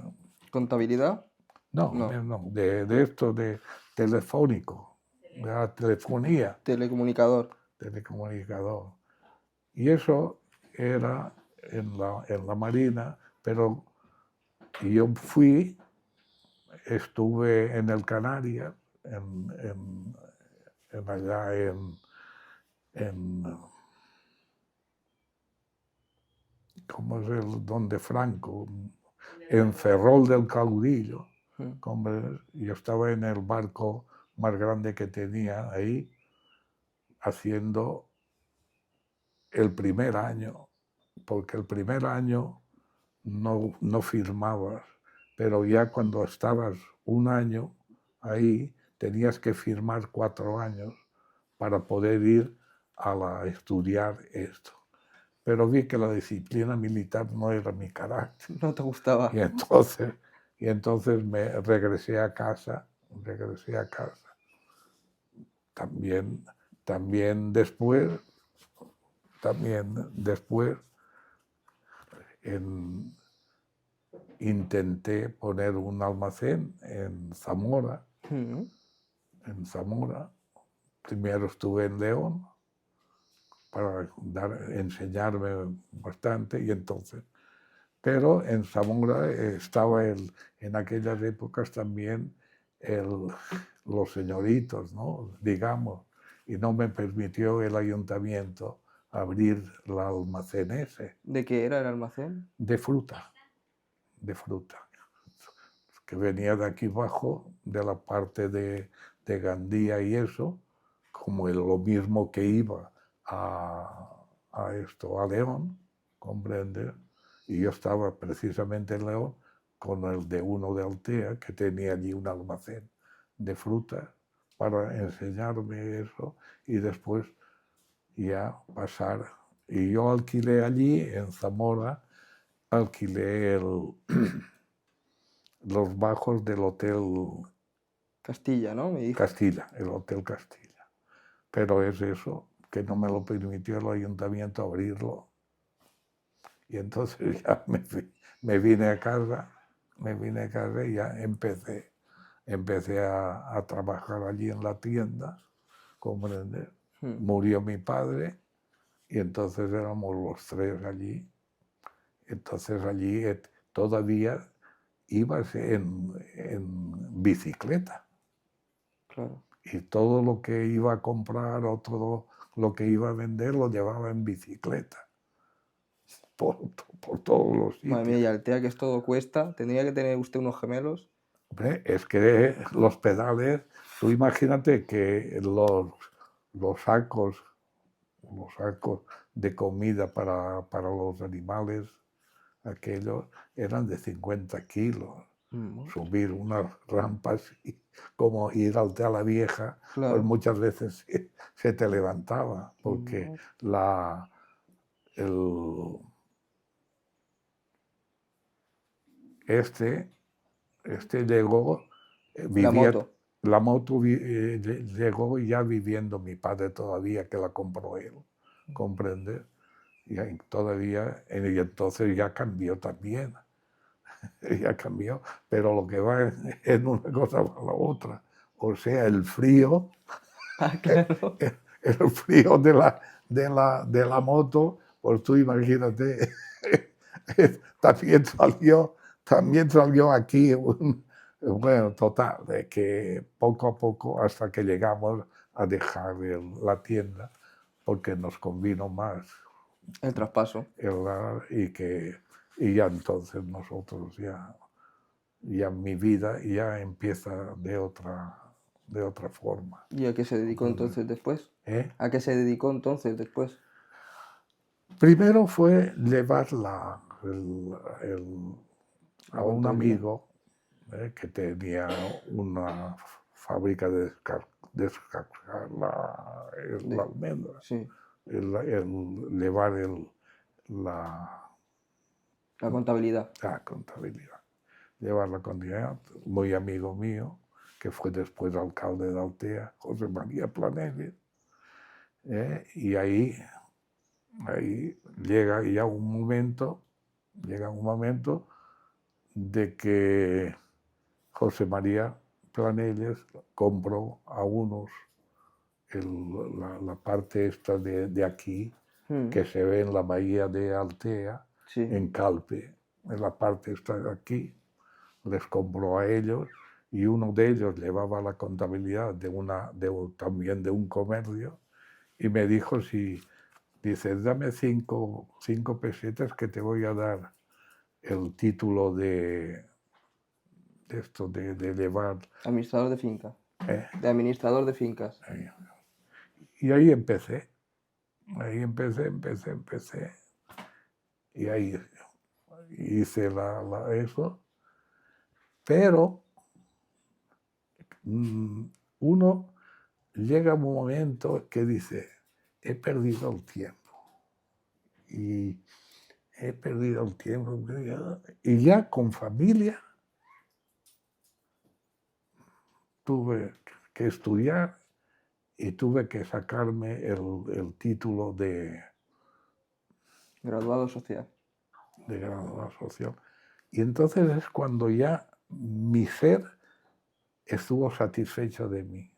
¿Contabilidad?
No,
No.
de esto de telefónico, de la telefonía,
Telecomunicador.
telecomunicador. Y eso era en la Marina, pero yo estuve en el Canarias, allá en ¿cómo es donde Franco? En Ferrol del Caudillo. Yo estaba en el barco más grande que tenía ahí, haciendo el primer año, porque el primer año no firmabas, pero ya cuando estabas un año ahí, tenías que firmar 4 años para poder ir a estudiar esto. Pero vi que la disciplina militar no era mi carácter.
No te gustaba.
Y entonces me regresé a casa. También después, intenté poner un almacén en Zamora. Primero estuve en León para enseñarme bastante y entonces... Pero en Zamora estaba en aquellas épocas también los señoritos, ¿no? Digamos, y no me permitió el ayuntamiento abrir el almacén ese.
¿De qué era el almacén?
De fruta, que venía de aquí abajo, de la parte de Gandía y eso, como lo mismo que iba a León, ¿comprendes? Y yo estaba precisamente en León con el de uno de Altea, que tenía allí un almacén de frutas para enseñarme eso y después ya pasar. Y yo alquilé allí, en Zamora, alquilé los bajos del Hotel
Castilla, ¿no? Me dijo.
Castilla, el Hotel Castilla. Pero es eso, que no me lo permitió el ayuntamiento abrirlo. Y entonces ya me vine a casa y ya empecé a trabajar allí en la tienda, ¿comprendes? Murió mi padre y entonces éramos los 3 allí. Entonces allí todavía ibas en bicicleta.
Claro.
Y todo lo que iba a comprar o todo lo que iba a vender lo llevaba en bicicleta por todos los
Madre mía,
sitios.
y Altea, que esto cuesta, tendría que tener usted unos gemelos.
Hombre, es que los pedales, tú imagínate que los sacos, los sacos de comida para los animales, aquellos eran de 50 kilos. Subir unas rampas y como ir al Altea la Vieja, pues
Claro.
muchas veces se te levantaba, porque
Madre.
el, este llegó,
La
vivía,
moto.
la moto llegó ya viviendo mi padre todavía, que la compró él, ¿comprendes? Y ahí todavía, y entonces ya cambió también, ya cambió, pero lo que va en una cosa va a la otra. O sea, el frío,
Ah, claro.
el frío de la moto, pues tú imagínate, también salió aquí bueno, total, de que poco a poco hasta que llegamos a dejar la tienda, porque nos convino más
El traspaso.
y ya entonces nosotros ya mi vida ya empieza de otra forma.
¿Y a qué se dedicó
¿Comprendes?
entonces después?
¿Eh?
¿A qué se dedicó entonces después?
Primero fue llevar
La
a un
contabilidad.
amigo que tenía una fábrica de descascar la almendra,
Sí,
llevar la,
la contabilidad.
la contabilidad. Llevar la contabilidad, muy amigo mío, que fue después alcalde de Altea, José María Planelles, y ahí llega un momento de que José María Planelles compró a unos la parte esta de aquí,
Mm,
que se ve en la bahía de Altea,
sí,
en Calpe, en la parte esta de aquí, les compró a ellos y uno de ellos llevaba la contabilidad también de un comercio y me dijo dice, dame cinco pesetas que te voy a dar el título de llevar.
administrador de finca.
¿Eh?
De administrador de fincas.
Y ahí empecé. Empecé. Y ahí hice eso. Pero uno llega a un momento que dice, he perdido el tiempo. Y he perdido el tiempo. Y ya con familia tuve que estudiar y tuve que sacarme el título de
Graduado social.
graduado social. Y entonces es cuando ya mi ser estuvo satisfecho de mí.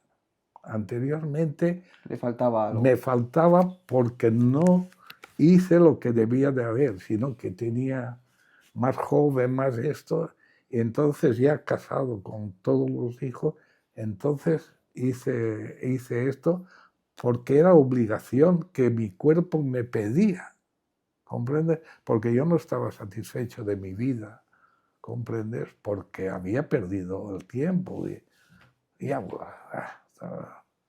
Anteriormente
Le faltaba algo.
me faltaba porque no hice lo que debía de haber, sino que tenía más joven, más esto, y entonces ya casado con todos los hijos, entonces hice esto porque era obligación que mi cuerpo me pedía, ¿comprendes? Porque yo no estaba satisfecho de mi vida, ¿comprendes? Porque había perdido el tiempo y ya,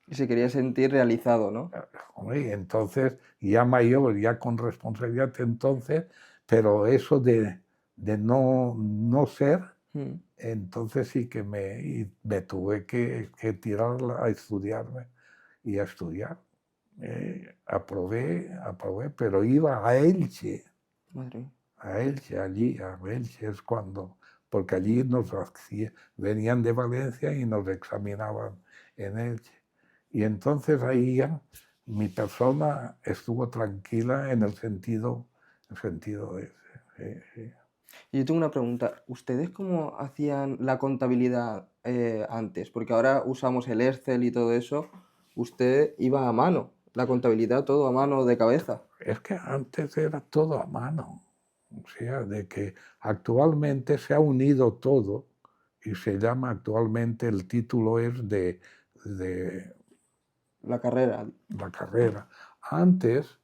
Y se quería sentir realizado, ¿no?
y entonces, ya mayor, ya con responsabilidad entonces, pero eso de no ser,
Mm.
entonces sí que me tuve que tirar a estudiarme y a estudiar. Aprobé, pero iba a Elche,
Madre mía.
a Elche es cuando, porque allí venían de Valencia y nos examinaban en Elche. Y entonces ahí ya mi persona estuvo tranquila en el sentido ese. Sí.
Y yo tengo una pregunta. ¿Ustedes cómo hacían la contabilidad antes? Porque ahora usamos el Excel y todo eso. Usted iba a mano. La contabilidad todo a mano de cabeza.
Es que antes era todo a mano. O sea, de que actualmente se ha unido todo y se llama actualmente, el título es de
La carrera.
la carrera. Antes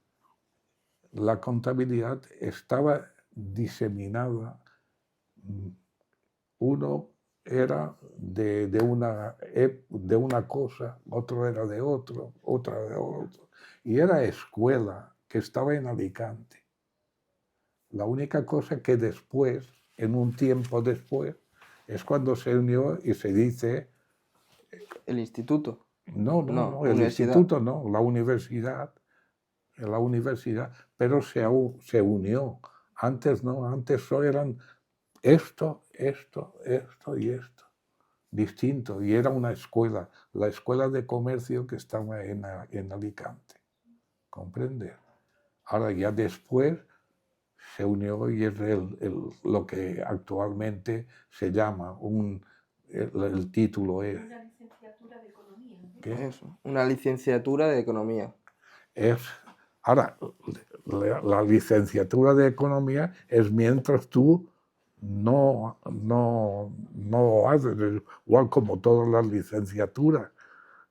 la contabilidad estaba diseminada. Uno era de una cosa, otro era de otro, otra de otro. Y era escuela que estaba en Alicante. La única cosa que después, en un tiempo después, es cuando se unió y se dice,
El instituto.
no,
No,
el
universidad.
instituto no, la universidad, pero se unió. Antes no, antes solo eran esto y esto, distinto. Y era una escuela, la escuela de comercio que estaba en Alicante, ¿comprende? Ahora ya después se unió y es lo que actualmente se llama, el título es...
Una licenciatura de economía.
¿qué?
Eso. Una licenciatura de economía.
Ahora, la licenciatura de economía es mientras tú no haces, es igual como todas las licenciaturas.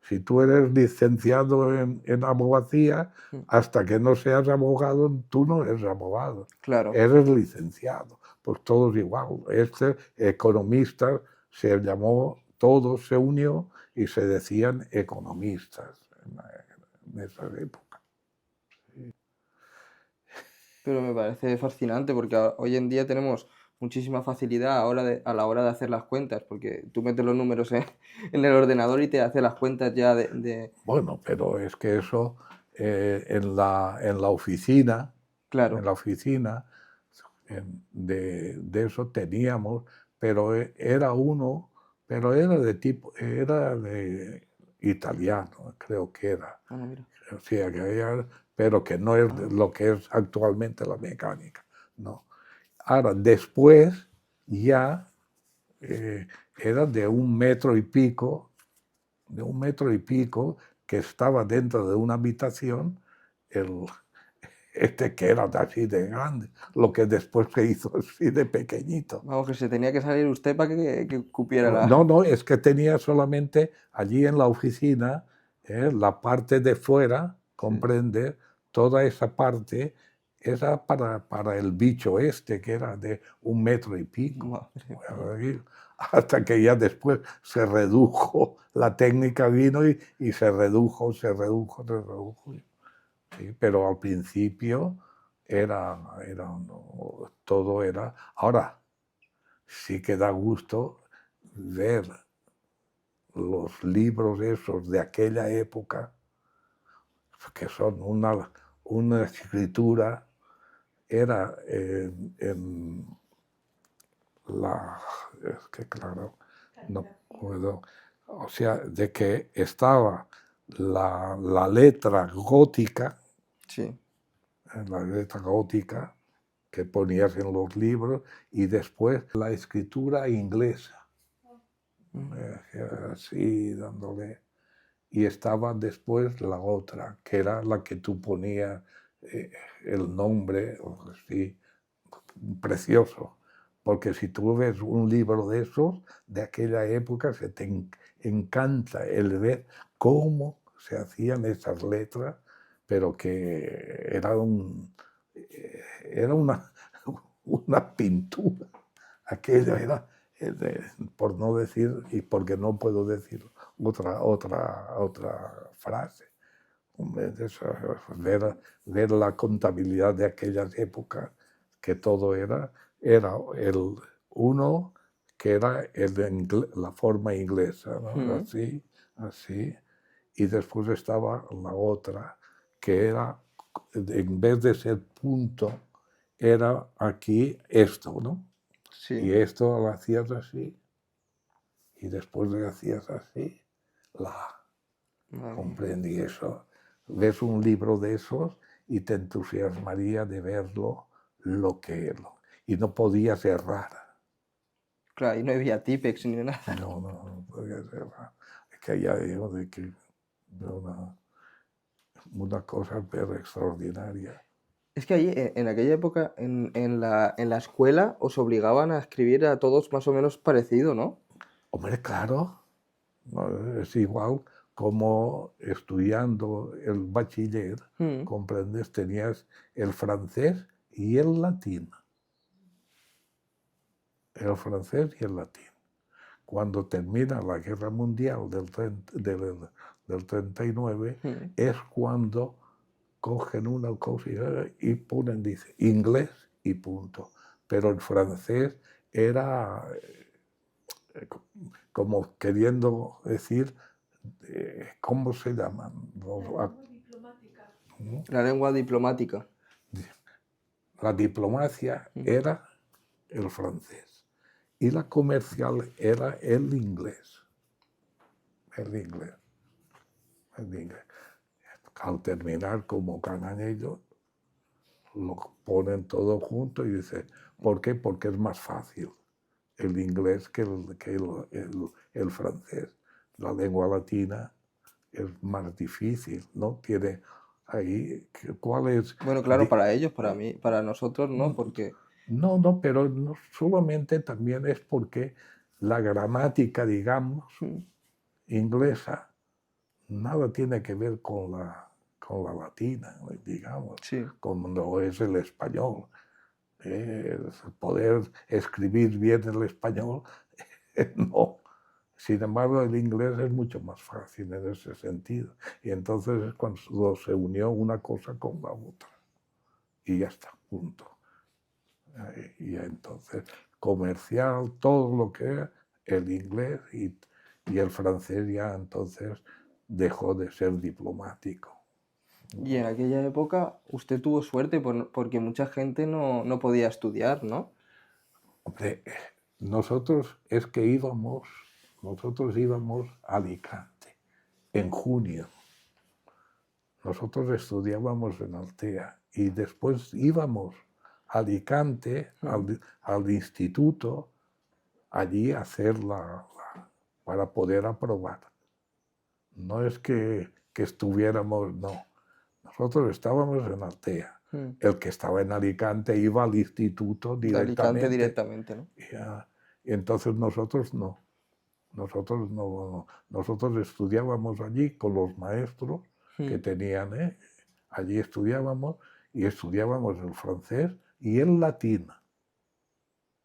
Si tú eres licenciado en abogacía, hasta que no seas abogado, tú no eres abogado.
Claro.
Eres licenciado. Pues todos igual. Este economista se llamó, todo se unió y se decían economistas en esa época.
Pero me parece fascinante porque hoy en día tenemos muchísima facilidad a la hora de hacer las cuentas, porque tú metes los números en el ordenador y te hace las cuentas ya de...
Bueno, pero es que eso en la oficina,
Claro.
en la oficina de eso teníamos, pero era era de italiano, creo que era.
Bueno, mira.
O sea, pero que no es lo que es actualmente la mecánica, no. Ahora, después ya era de 1 metro y pico, que estaba dentro de una habitación, que era así de grande, lo que después se hizo así de pequeñito.
Vamos, que se tenía que salir usted para que cupiera la...
No, es que tenía solamente allí en la oficina, la parte de fuera, comprende, toda esa parte, era para el bicho que era de 1 metro y pico.
Madre.
Hasta que ya después se redujo, la técnica vino y se redujo. Sí, pero al principio todo era... Ahora, sí que da gusto ver los libros esos de aquella época, que son una escritura, era en es que claro, no puedo, o sea, de que estaba la letra gótica,
Sí.
la letra gótica que ponías en los libros, y después la escritura inglesa, así dándole, y estaba después la otra, que era la que tú ponías el nombre, así, precioso. Porque si tú ves un libro de esos, de aquella época, se te encanta el ver cómo se hacían esas letras, pero que era una pintura. Aquello era, por no decir, y porque no puedo decir otra frase, ver la contabilidad de aquellas épocas, que todo era uno que era la forma inglesa, ¿no? Así, y después estaba la otra, que era, en vez de ser punto, era aquí esto, ¿no?
Sí.
Y esto lo hacías así, y después le hacías así, comprendí eso. Ves un libro de esos y te entusiasmaría de verlo, y no podías errar.
Claro, y no había Tipex ni nada.
No podías errar. Es que ya digo de que una cosa pero extraordinaria.
Es que allí, en aquella época, en la escuela, os obligaban a escribir a todos más o menos parecido, ¿no?
Hombre, claro, es igual como estudiando el bachiller, comprendes, tenías el francés y el latín. El francés y el latín. Cuando termina la Guerra Mundial del 39, es cuando cogen una cosa y ponen, dice, inglés y punto. Pero el francés era como queriendo decir, ¿cómo se llaman?
diplomática.
La lengua diplomática.
La diplomacia era el francés y la comercial era el inglés. El inglés. El inglés. Al terminar, como ganan ellos, lo ponen todo junto y dicen, ¿por qué? Porque es más fácil el inglés que el francés. La lengua latina es más difícil, ¿no? Tiene ahí, ¿cuál es?
Bueno, claro, para ellos, para mí, para nosotros no, porque...
No, pero no solamente también es porque la gramática, digamos, inglesa, nada tiene que ver con la latina, digamos,
Sí.
como no es el español. Poder escribir bien el español, no. Sin embargo, el inglés es mucho más fácil en ese sentido. Y entonces es cuando se unió una cosa con la otra. Y ya está, punto. Y entonces, comercial, todo lo que era el inglés y el francés ya entonces dejó de ser diplomático.
Y en aquella época usted tuvo suerte porque mucha gente no podía estudiar, ¿no?
Hombre, nosotros íbamos a Alicante en junio. Nosotros estudiábamos en Altea y después íbamos a Alicante, al instituto, allí a hacer para poder aprobar. No es que estuviéramos, no. Nosotros estábamos en Altea. El que estaba en Alicante iba al instituto
De Alicante
directamente.
directamente, ¿no?
Y entonces nosotros no. Nosotros estudiábamos allí con los maestros que tenían, allí estudiábamos y estudiábamos el francés y el latín.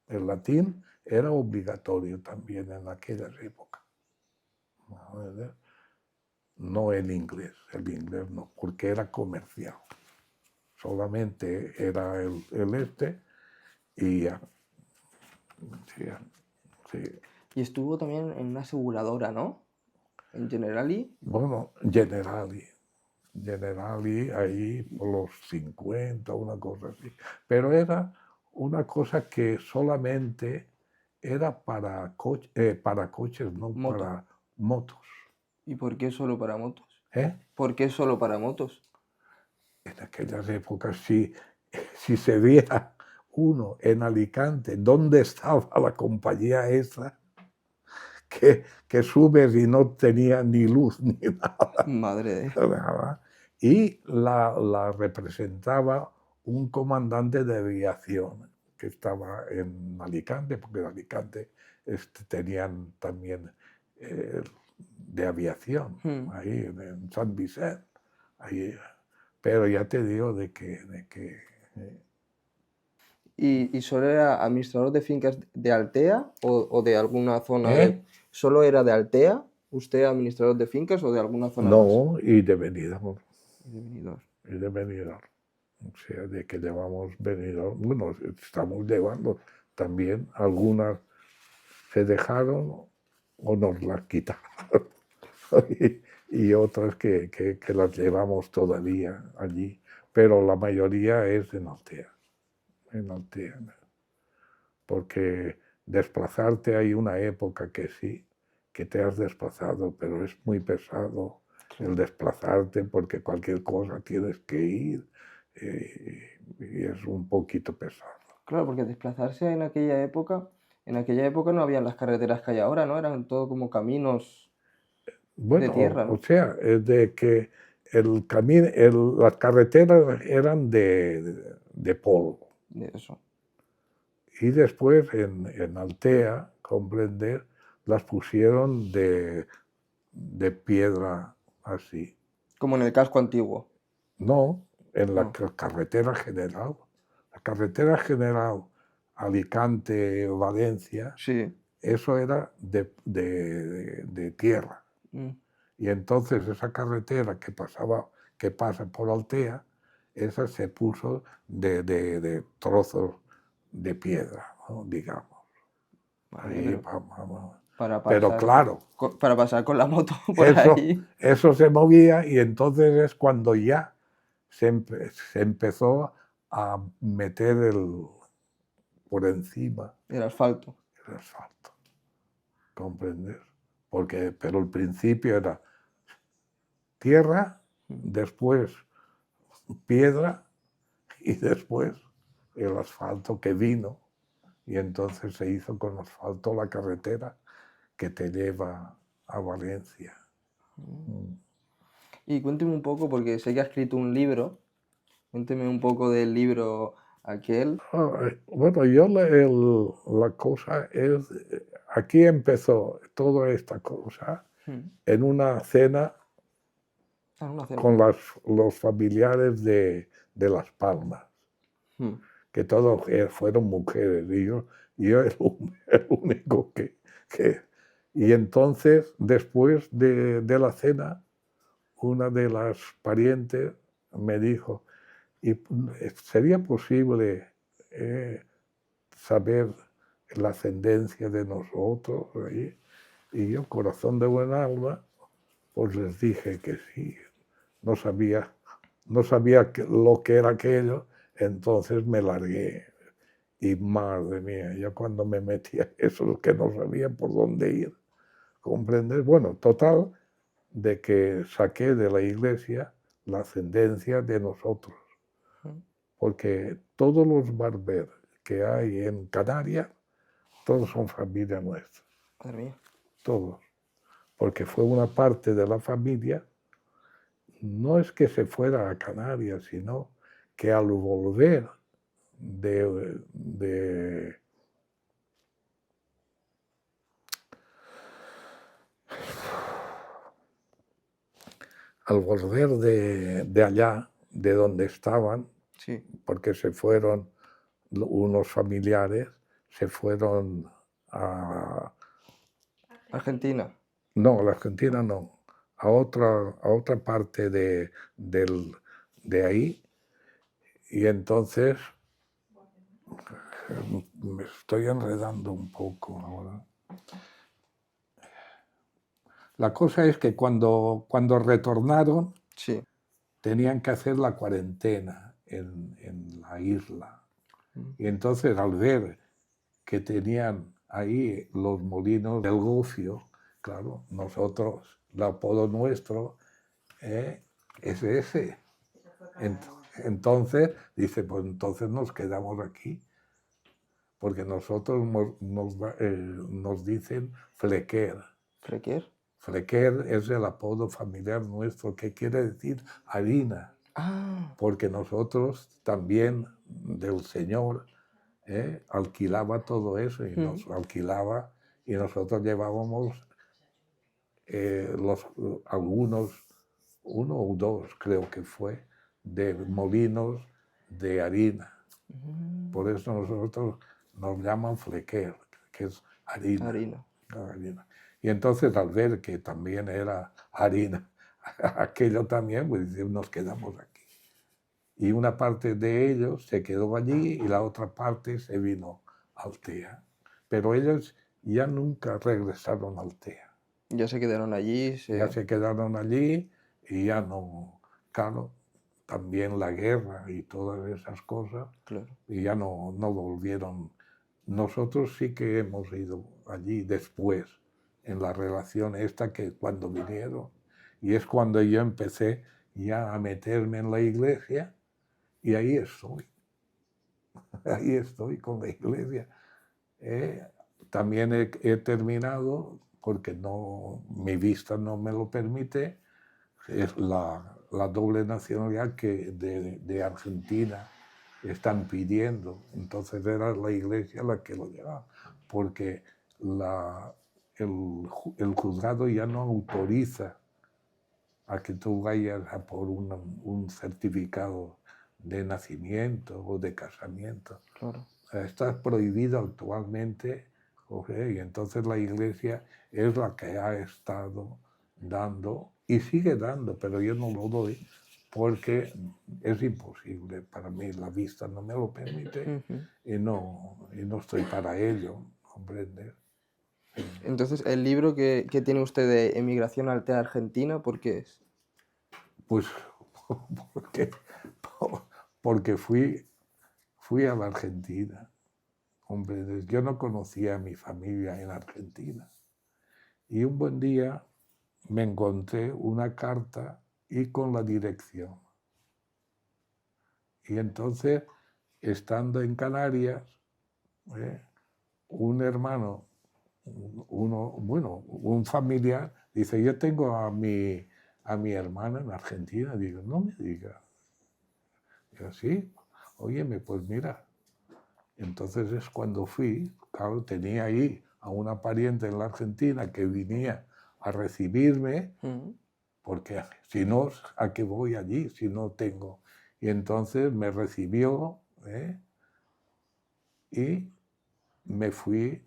El latín era obligatorio también en aquellas épocas. No el inglés no, porque era comercial. Solamente era el y ya. Sí.
Y estuvo también en una aseguradora, ¿no? En Generali.
Bueno, Generali ahí por los 50, una cosa así. Pero era una cosa que solamente era para coches, no
Moto.
para motos.
¿Y por qué solo para motos?
¿Eh?
¿Por qué solo para motos?
En aquellas épocas, si se viera uno en Alicante, ¿dónde estaba la compañía esa? Que subes y no tenía ni luz ni nada.
Madre de...
Nada. Y la representaba un comandante de aviación que estaba en Alicante, porque en Alicante tenían también de aviación, ahí en San Vicente. Ahí. Pero ya te digo de que
¿Y solo era administrador de fincas de Altea o de alguna zona ¿Solo era de Altea? ¿Usted administrador de fincas o de alguna zona más?
No, y de Benidorm.
Y de Benidorm.
O sea, de que llevamos Benidorm. Bueno, estamos llevando también. Algunas se dejaron o nos las quitaron. y otras que las llevamos todavía allí. Pero la mayoría es en Altea. En Altea. Porque desplazarte hay una época que sí, que te has desplazado, pero es muy pesado el desplazarte porque cualquier cosa tienes que ir y es un poquito pesado.
Claro, porque desplazarse en aquella época no habían las carreteras que hay ahora, ¿no? Eran todo como caminos de tierra, ¿no?
O sea, es de que las carreteras eran de polvo.
De eso.
Y después en Altea, comprender, las pusieron de de piedra así.
Como en el casco antiguo.
No, en la
No.
carretera general. La carretera general Alicante-Valencia,
Sí.
eso era de tierra.
Mm.
Y entonces esa carretera que pasa por Altea, esa se puso de trozos de piedra, ¿no? Digamos.
Vale,
Ahí,
pero para
pero
pasar,
claro,
para pasar con la moto por
eso,
ahí.
eso se movía y entonces es cuando ya se empezó a meter por encima
El asfalto.
el asfalto. ¿Comprendes? Pero el principio era tierra, después piedra y después el asfalto que vino. Y entonces se hizo con asfalto la carretera que te lleva a Valencia.
Y cuénteme un poco, porque sé que ha escrito un libro. Cuénteme un poco del libro aquel.
Bueno, la cosa es, aquí empezó toda esta cosa
Mm.
en una cena
Ah, una cena.
con los familiares de Las Palmas,
Mm.
que todos fueron mujeres, y yo era el único que... Y entonces, después de la cena, una de las parientes me dijo, ¿y sería posible saber la ascendencia de nosotros? Y yo, corazón de buen alma, pues les dije que sí. No sabía lo que era aquello, entonces me largué. Y madre mía, yo cuando me metí a eso es que no sabía por dónde ir. ¿Comprendes? Bueno, total, de que saqué de la iglesia la ascendencia de nosotros. Porque todos los Barber que hay en Canarias, todos son familia nuestra.
Madre mía.
Todos. Porque fue una parte de la familia, no es que se fuera a Canarias, sino que al volver de allá, de donde estaban,
Sí.
porque se fueron unos familiares, se fueron a...
Argentina.
No, a la Argentina no, a otra parte de ahí, y entonces me estoy enredando un poco ahora. La cosa es que cuando retornaron
Sí.
tenían que hacer la cuarentena en la isla. Y entonces al ver que tenían ahí los molinos del Gocio, claro, nosotros, el apodo nuestro es ese. Entonces dice, pues entonces nos quedamos aquí, porque nosotros nos dicen Flequer.
¿Frequer?
Flequer es el apodo familiar nuestro, que quiere decir harina,
Ah.
porque nosotros también del Señor alquilaba todo eso y nos alquilaba y nosotros llevábamos algunos, uno o dos creo que fue, de molinos de harina. Por eso nosotros nos llaman Flequer, que es harina.
Harina.
Y entonces al ver que también era harina, aquello también, pues nos quedamos aquí. Y una parte de ellos se quedó allí y la otra parte se vino a Altea. Pero ellos ya nunca regresaron a Altea.
Ya se quedaron allí.
Ya se quedaron allí y ya no, claro, también la guerra y todas esas cosas,
Claro.
y ya no volvieron. Nosotros sí que hemos ido allí después, en la relación esta que cuando vinieron, y es cuando yo empecé ya a meterme en la iglesia, y ahí estoy con la iglesia. También he terminado, porque mi vista no me lo permite, es la doble nacionalidad que de Argentina están pidiendo. Entonces era la iglesia la que lo llevaba, porque el juzgado ya no autoriza a que tú vayas a por un certificado de nacimiento o de casamiento.
Claro.
Está prohibido actualmente, y entonces la Iglesia es la que ha estado dando y sigue dando, pero yo no lo doy porque es imposible para mí, la vista no me lo permite y no estoy para ello, ¿comprendes?
Entonces, el libro que tiene usted de Emigración Altea Argentina, ¿por qué es?
Pues porque, porque fui a la Argentina. Hombre, yo no conocía a mi familia en Argentina. Y un buen día me encontré una carta y con la dirección. Y entonces, estando en Canarias, un hermano, un familiar, dice, yo tengo a mi hermana en Argentina. Digo, no me diga. Digo, sí, óyeme, pues mira. Entonces es cuando fui, claro, tenía ahí a una pariente en la Argentina que venía a recibirme, porque si no, ¿a qué voy allí si no tengo? Y entonces me recibió y me fui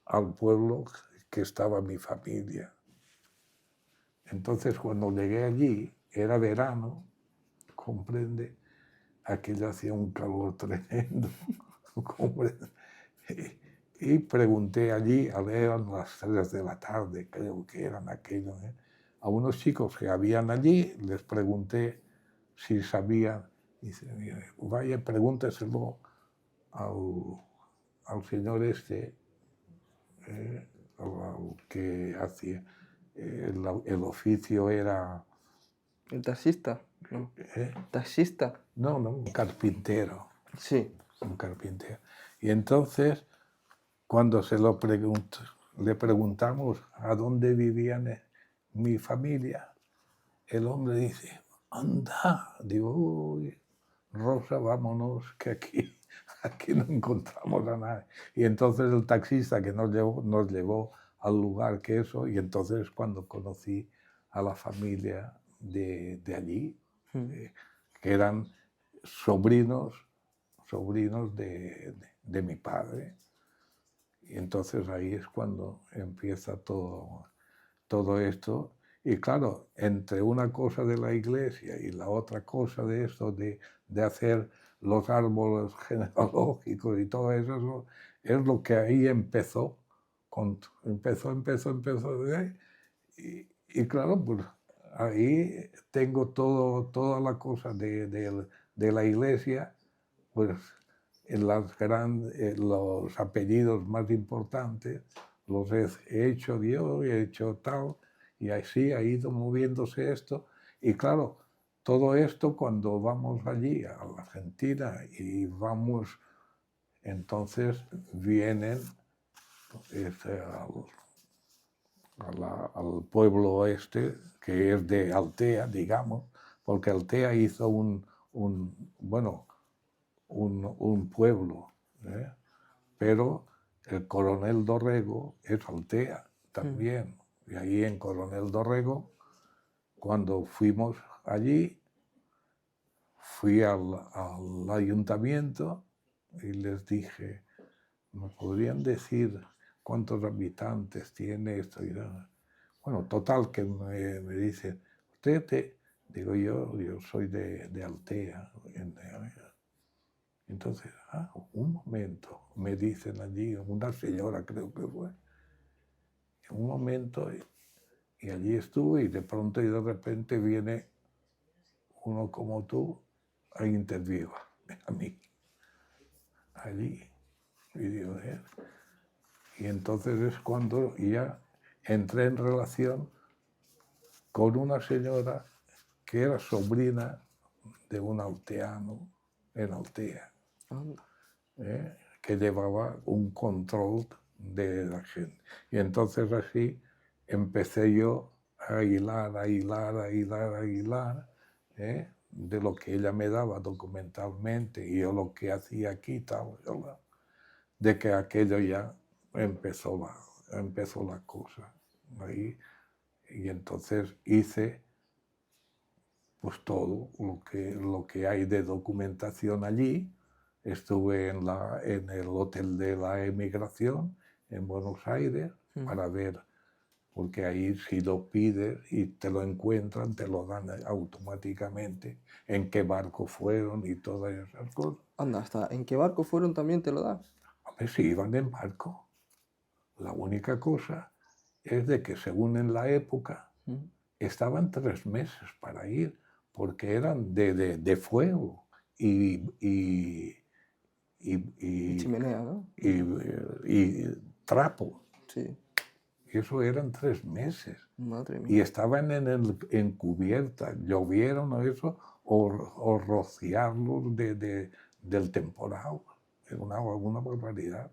al pueblo que estaba mi familia. Entonces cuando llegué allí, era verano, comprende, aquello hacía un calor tremendo, comprende. Y pregunté allí, eran las 3 de la tarde, creo que eran aquellos, a unos chicos que habían allí, les pregunté si sabían, y dice, vaya, pregúnteselo al señor este, al que hacía, el oficio era...
¿El taxista? No.
¿eh?
¿Taxista?
No, un carpintero.
Sí.
Un carpintero. Y entonces, cuando le preguntamos a dónde vivían mi familia, el hombre dice, anda, digo, uy, Rosa, vámonos, que aquí no encontramos a nadie. Y entonces el taxista que nos llevó al lugar que eso, y entonces cuando conocí a la familia de allí, que eran sobrinos de mi padre. Y entonces ahí es cuando empieza todo esto. Y claro, entre una cosa de la iglesia y la otra cosa de esto, de hacer los árboles genealógicos y todo eso, es lo que ahí empezó. Empezó. Y claro, pues ahí tengo toda la cosa de la iglesia, pues en los apellidos más importantes los he hecho yo, he hecho tal, y así ha ido moviéndose esto. Y claro, todo esto cuando vamos allí a la Argentina y vamos, entonces vienen al pueblo este, que es de Altea, digamos, porque Altea hizo un pueblo, pero el Coronel Dorrego es Altea también. Y ahí en Coronel Dorrego, cuando fuimos allí, fui al ayuntamiento y les dije, ¿me podrían decir cuántos habitantes tiene esto? Y bueno, total que me dicen, digo yo soy de Altea. Entonces, un momento, me dicen allí, una señora creo que fue, un momento, y allí estuve y de pronto y de repente viene uno como tú a interviewar a mí, allí. Y digo, y entonces es cuando ya entré en relación con una señora que era sobrina de un alteano en Altea. Que llevaba un control de la gente. Y entonces así empecé yo a hilar, de lo que ella me daba documentalmente y yo lo que hacía aquí, tal, de que aquello ya empezó empezó la cosa. Ahí, y entonces hice pues todo lo que hay de documentación allí. Estuve en el Hotel de la Emigración en Buenos Aires para ver, porque ahí si lo pides y te lo encuentran, te lo dan automáticamente, en qué barco fueron y todas esas cosas.
Anda, hasta en qué barco fueron también te lo dan.
Hombre, si iban en barco. La única cosa es de que según en la época estaban 3 meses para ir, porque eran de fuego y, y, y, y,
Chimenea, ¿no?
y trapo.
Sí,
Y eso eran 3 meses.
madre
Y
mía.
estaban en cubierta, llovieron o eso, o rociarlos del temporal. Era una barbaridad.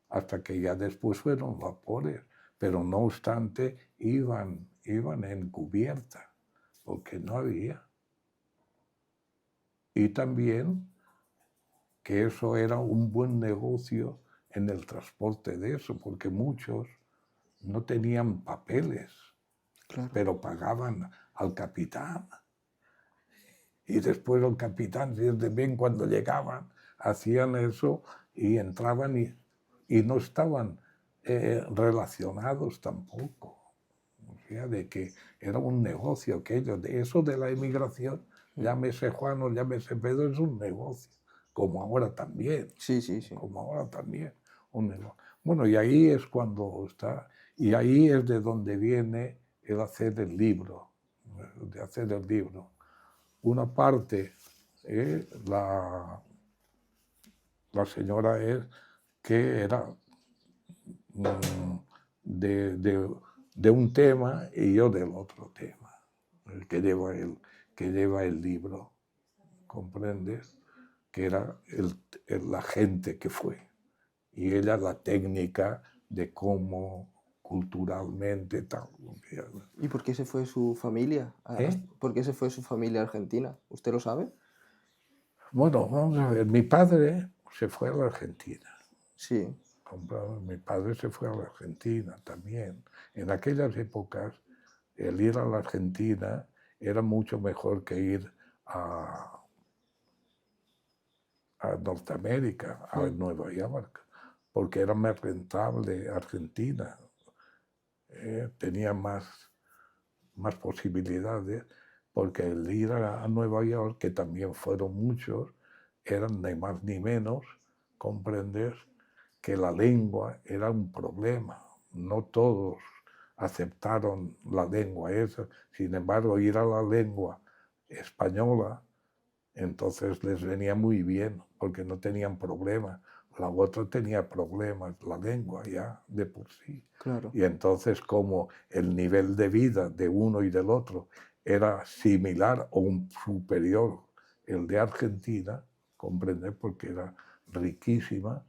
Hasta que ya después fueron vapores, pero no obstante iban en cubierta, porque no había. Y también que eso era un buen negocio en el transporte de eso, porque muchos no tenían papeles,
Claro.
pero pagaban al capitán. Y después el capitán, bien cuando llegaban, hacían eso y entraban y no estaban relacionados tampoco. O sea, de que era un negocio aquello. De eso de la emigración, llámese Juan o llámese Pedro, es un negocio. Como ahora también.
Sí, sí, sí.
Como ahora también. Un negocio. Bueno, y ahí es cuando está. Y ahí es de donde viene el hacer el libro. De hacer el libro. Una parte, la señora es que era de un tema y yo del otro tema, el que lleva el libro, ¿comprendes? Que era la gente que fue. Y ella la técnica de cómo culturalmente tal.
¿Y por qué se fue su familia? ¿Por qué se fue su familia a Argentina? ¿Usted lo sabe?
Bueno, vamos a ver, mi padre se fue a la Argentina.
Sí,
Mi padre se fue a la Argentina también. En aquellas épocas, el ir a la Argentina era mucho mejor que ir a Norteamérica, a Nueva York, porque era más rentable Argentina. Tenía más posibilidades, porque el ir a Nueva York, que también fueron muchos, eran ni más ni menos, comprender que la lengua era un problema. No todos aceptaron la lengua esa. Sin embargo, ir a la lengua española, entonces les venía muy bien, porque no tenían problemas. La otra tenía problemas, la lengua ya de por sí.
claro.
Y entonces, como el nivel de vida de uno y del otro era similar o un superior el de Argentina, comprender, porque era riquísima,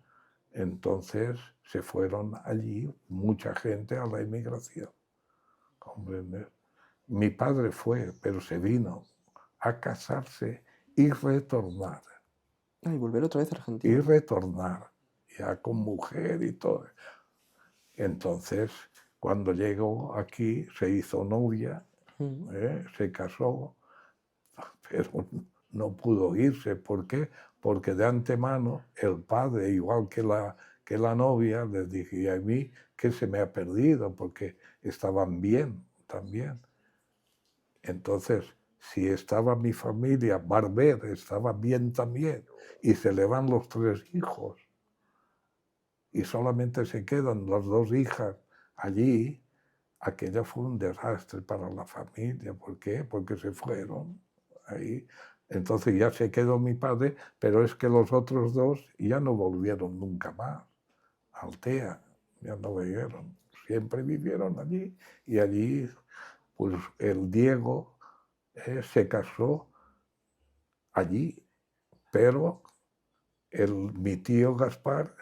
entonces se fueron allí mucha gente a la emigración, comprender. Mi padre fue, pero se vino a casarse y retornar,
Ah, y volver otra vez a Argentina.
ya con mujer y todo. Entonces, cuando llegó aquí, se hizo novia, se casó, pero no pudo irse. ¿Por qué? Porque de antemano el padre, igual que la novia, les dije, y a mí que se me ha perdido, porque estaban bien también. Entonces, si estaba mi familia, Barber estaba bien también, y se le van los 3 hijos, y solamente se quedan las 2 hijas allí, aquello fue un desastre para la familia. ¿Por qué? Porque se fueron ahí. Entonces ya se quedó mi padre, pero es que los otros 2 ya no volvieron nunca más a Altea, ya no volvieron. Siempre vivieron allí, y allí, pues el Diego se casó allí, pero mi tío Gaspar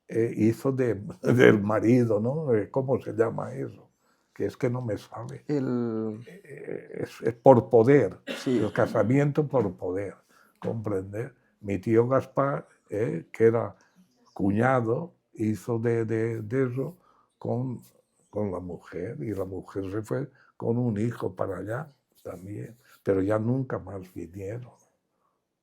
hizo del marido, ¿no? ¿Cómo se llama eso? Que es que no me sale. Es por poder,
Sí.
el casamiento por poder, ¿comprender? Mi tío Gaspar, que era cuñado, hizo de eso con la mujer, y la mujer se fue con un hijo para allá también, pero ya nunca más vinieron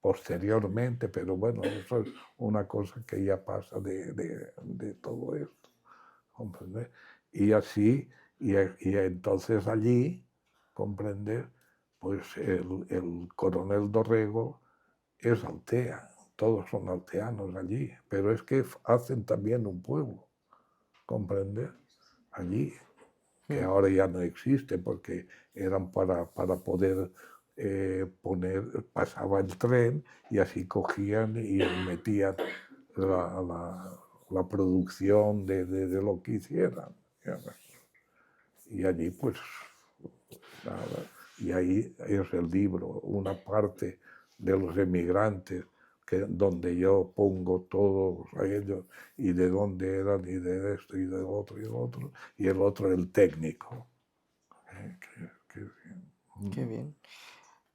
posteriormente, pero bueno, eso es una cosa que ya pasa de todo esto, ¿comprende? Y así, y entonces allí, comprender, pues el coronel Dorrego es altea, todos son alteanos allí, pero es que hacen también un pueblo, comprender, allí, que ahora ya no existe porque eran para poder pasaba el tren y así cogían y metían la producción de lo que hicieran. Y allí pues nada, y ahí es el libro, una parte de los emigrantes donde yo pongo todos a ellos y de dónde eran y de esto y del otro y del otro, y el otro el técnico.
Qué bien.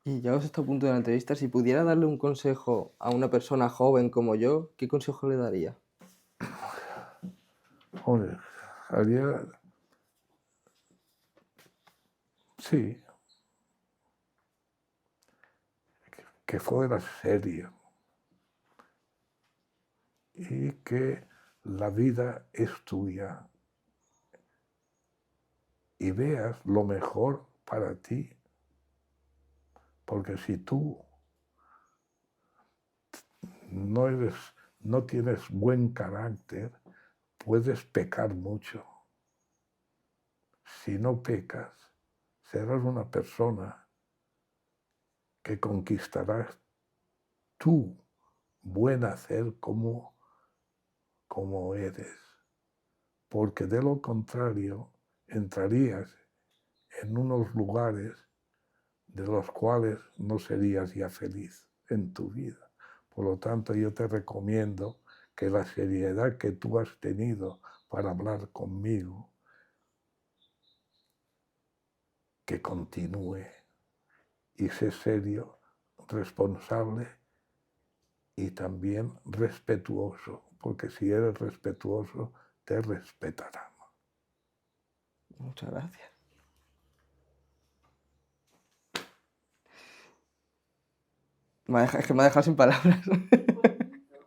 Y ya os está a punto de la entrevista. Si pudiera darle un consejo a una persona joven como yo, ¿qué consejo le daría?
Joder, haría... Sí, que fuera serio y que la vida es tuya y veas lo mejor para ti, porque si tú no tienes buen carácter, puedes pecar mucho. Si no pecas, serás una persona que conquistarás tu buen hacer como eres, porque de lo contrario entrarías en unos lugares de los cuales no serías ya feliz en tu vida. Por lo tanto, yo te recomiendo que la seriedad que tú has tenido para hablar conmigo, que continúe y sé serio, responsable y también respetuoso, porque si eres respetuoso, te respetarán.
Muchas gracias. Es que me ha dejado sin palabras.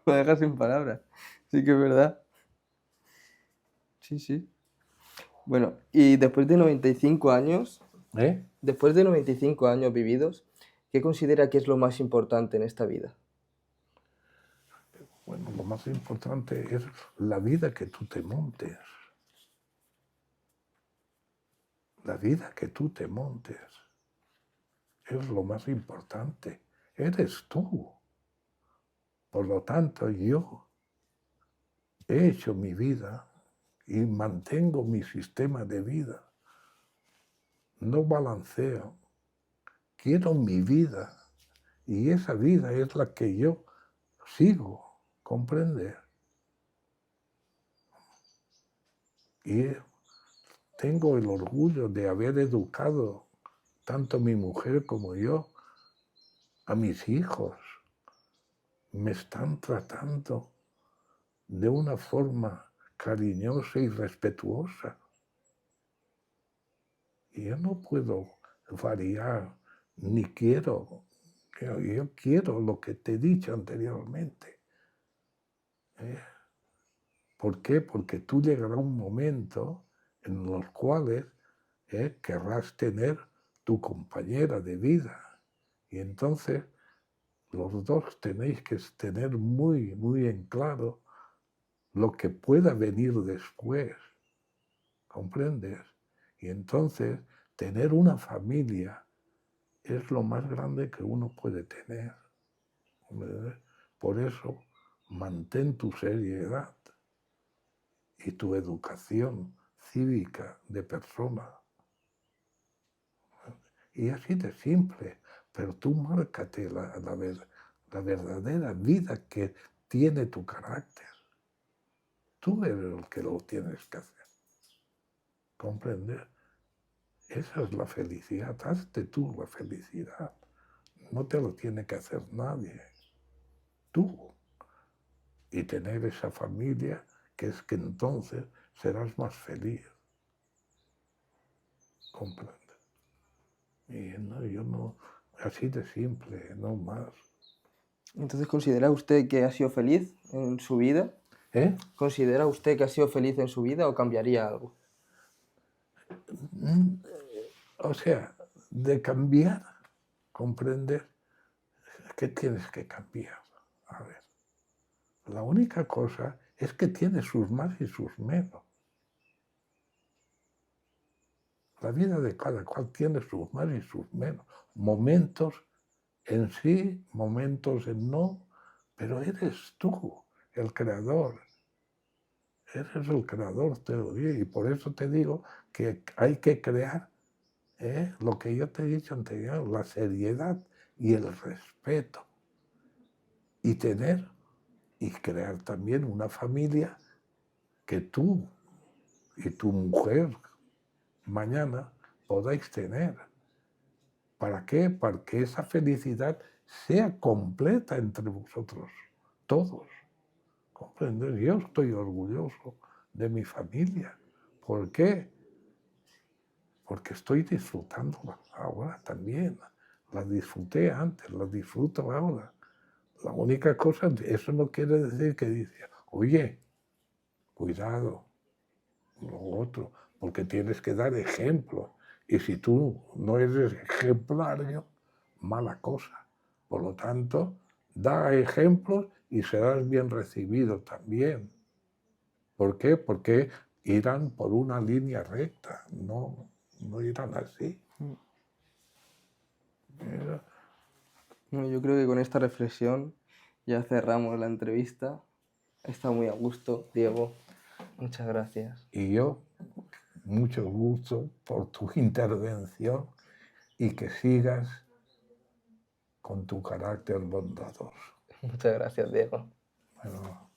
Me ha dejado sin palabras. Sí que es verdad. Sí, sí. Bueno, y después de 95 años, después de 95 años vividos, ¿qué considera que es lo más importante en esta vida?
Bueno, lo más importante es la vida que tú te montes. La vida que tú te montes es lo más importante. Eres tú. Por lo tanto, yo he hecho mi vida y mantengo mi sistema de vida. No balanceo. Quiero mi vida. Y esa vida es la que yo sigo. ¿Comprende? Y tengo el orgullo de haber educado tanto mi mujer como yo a mis hijos. Me están tratando de una forma cariñosa y respetuosa. Y yo no puedo variar, ni quiero. Yo quiero lo que te he dicho anteriormente. ¿Por qué? Porque tú llegará un momento en los cuales querrás tener tu compañera de vida. Y entonces los dos tenéis que tener muy, muy en claro lo que pueda venir después. ¿Comprendes? Y entonces tener una familia es lo más grande que uno puede tener. Por eso, mantén tu seriedad y tu educación cívica de persona. Y así de simple, pero tú márcate la verdadera vida que tiene tu carácter. Tú eres el que lo tienes que hacer. ¿Comprender? Esa es la felicidad. Hazte tú la felicidad. No te lo tiene que hacer nadie. Tú. Y tener esa familia que es que entonces serás más feliz. ¿Comprende? Y no, yo no, así de simple, no más.
Entonces, ¿considera usted que ha sido feliz en su vida?
¿Eh?
¿Considera usted que ha sido feliz en su vida o cambiaría algo?
O sea, de cambiar, comprender, ¿qué tienes que cambiar? A ver, la única cosa es que tiene sus más y sus menos. La vida de cada cual tiene sus más y sus menos. Momentos en sí, momentos en no, pero eres tú el creador. Eres el creador, te lo digo, y por eso te digo que hay que crear lo que yo te he dicho anterior, la seriedad y el respeto. Y tener y crear también una familia que tú y tu mujer mañana podáis tener. ¿Para qué? Para que esa felicidad sea completa entre vosotros, todos. ¿Comprendes? Yo estoy orgulloso de mi familia. ¿Por qué? Porque estoy disfrutándola ahora también. La disfruté antes, la disfruto ahora. La única cosa, eso no quiere decir que dice, oye, cuidado, lo otro, porque tienes que dar ejemplo. Y si tú no eres ejemplario, mala cosa. Por lo tanto, da ejemplos y serás bien recibido también. ¿Por qué? Porque irán por una línea recta, no irán así. Mira.
Bueno, yo creo que con esta reflexión ya cerramos la entrevista. Está muy a gusto, Diego. Muchas gracias.
Y yo, mucho gusto por tu intervención y que sigas con tu carácter bondadoso.
Muchas gracias, Diego.
Bueno.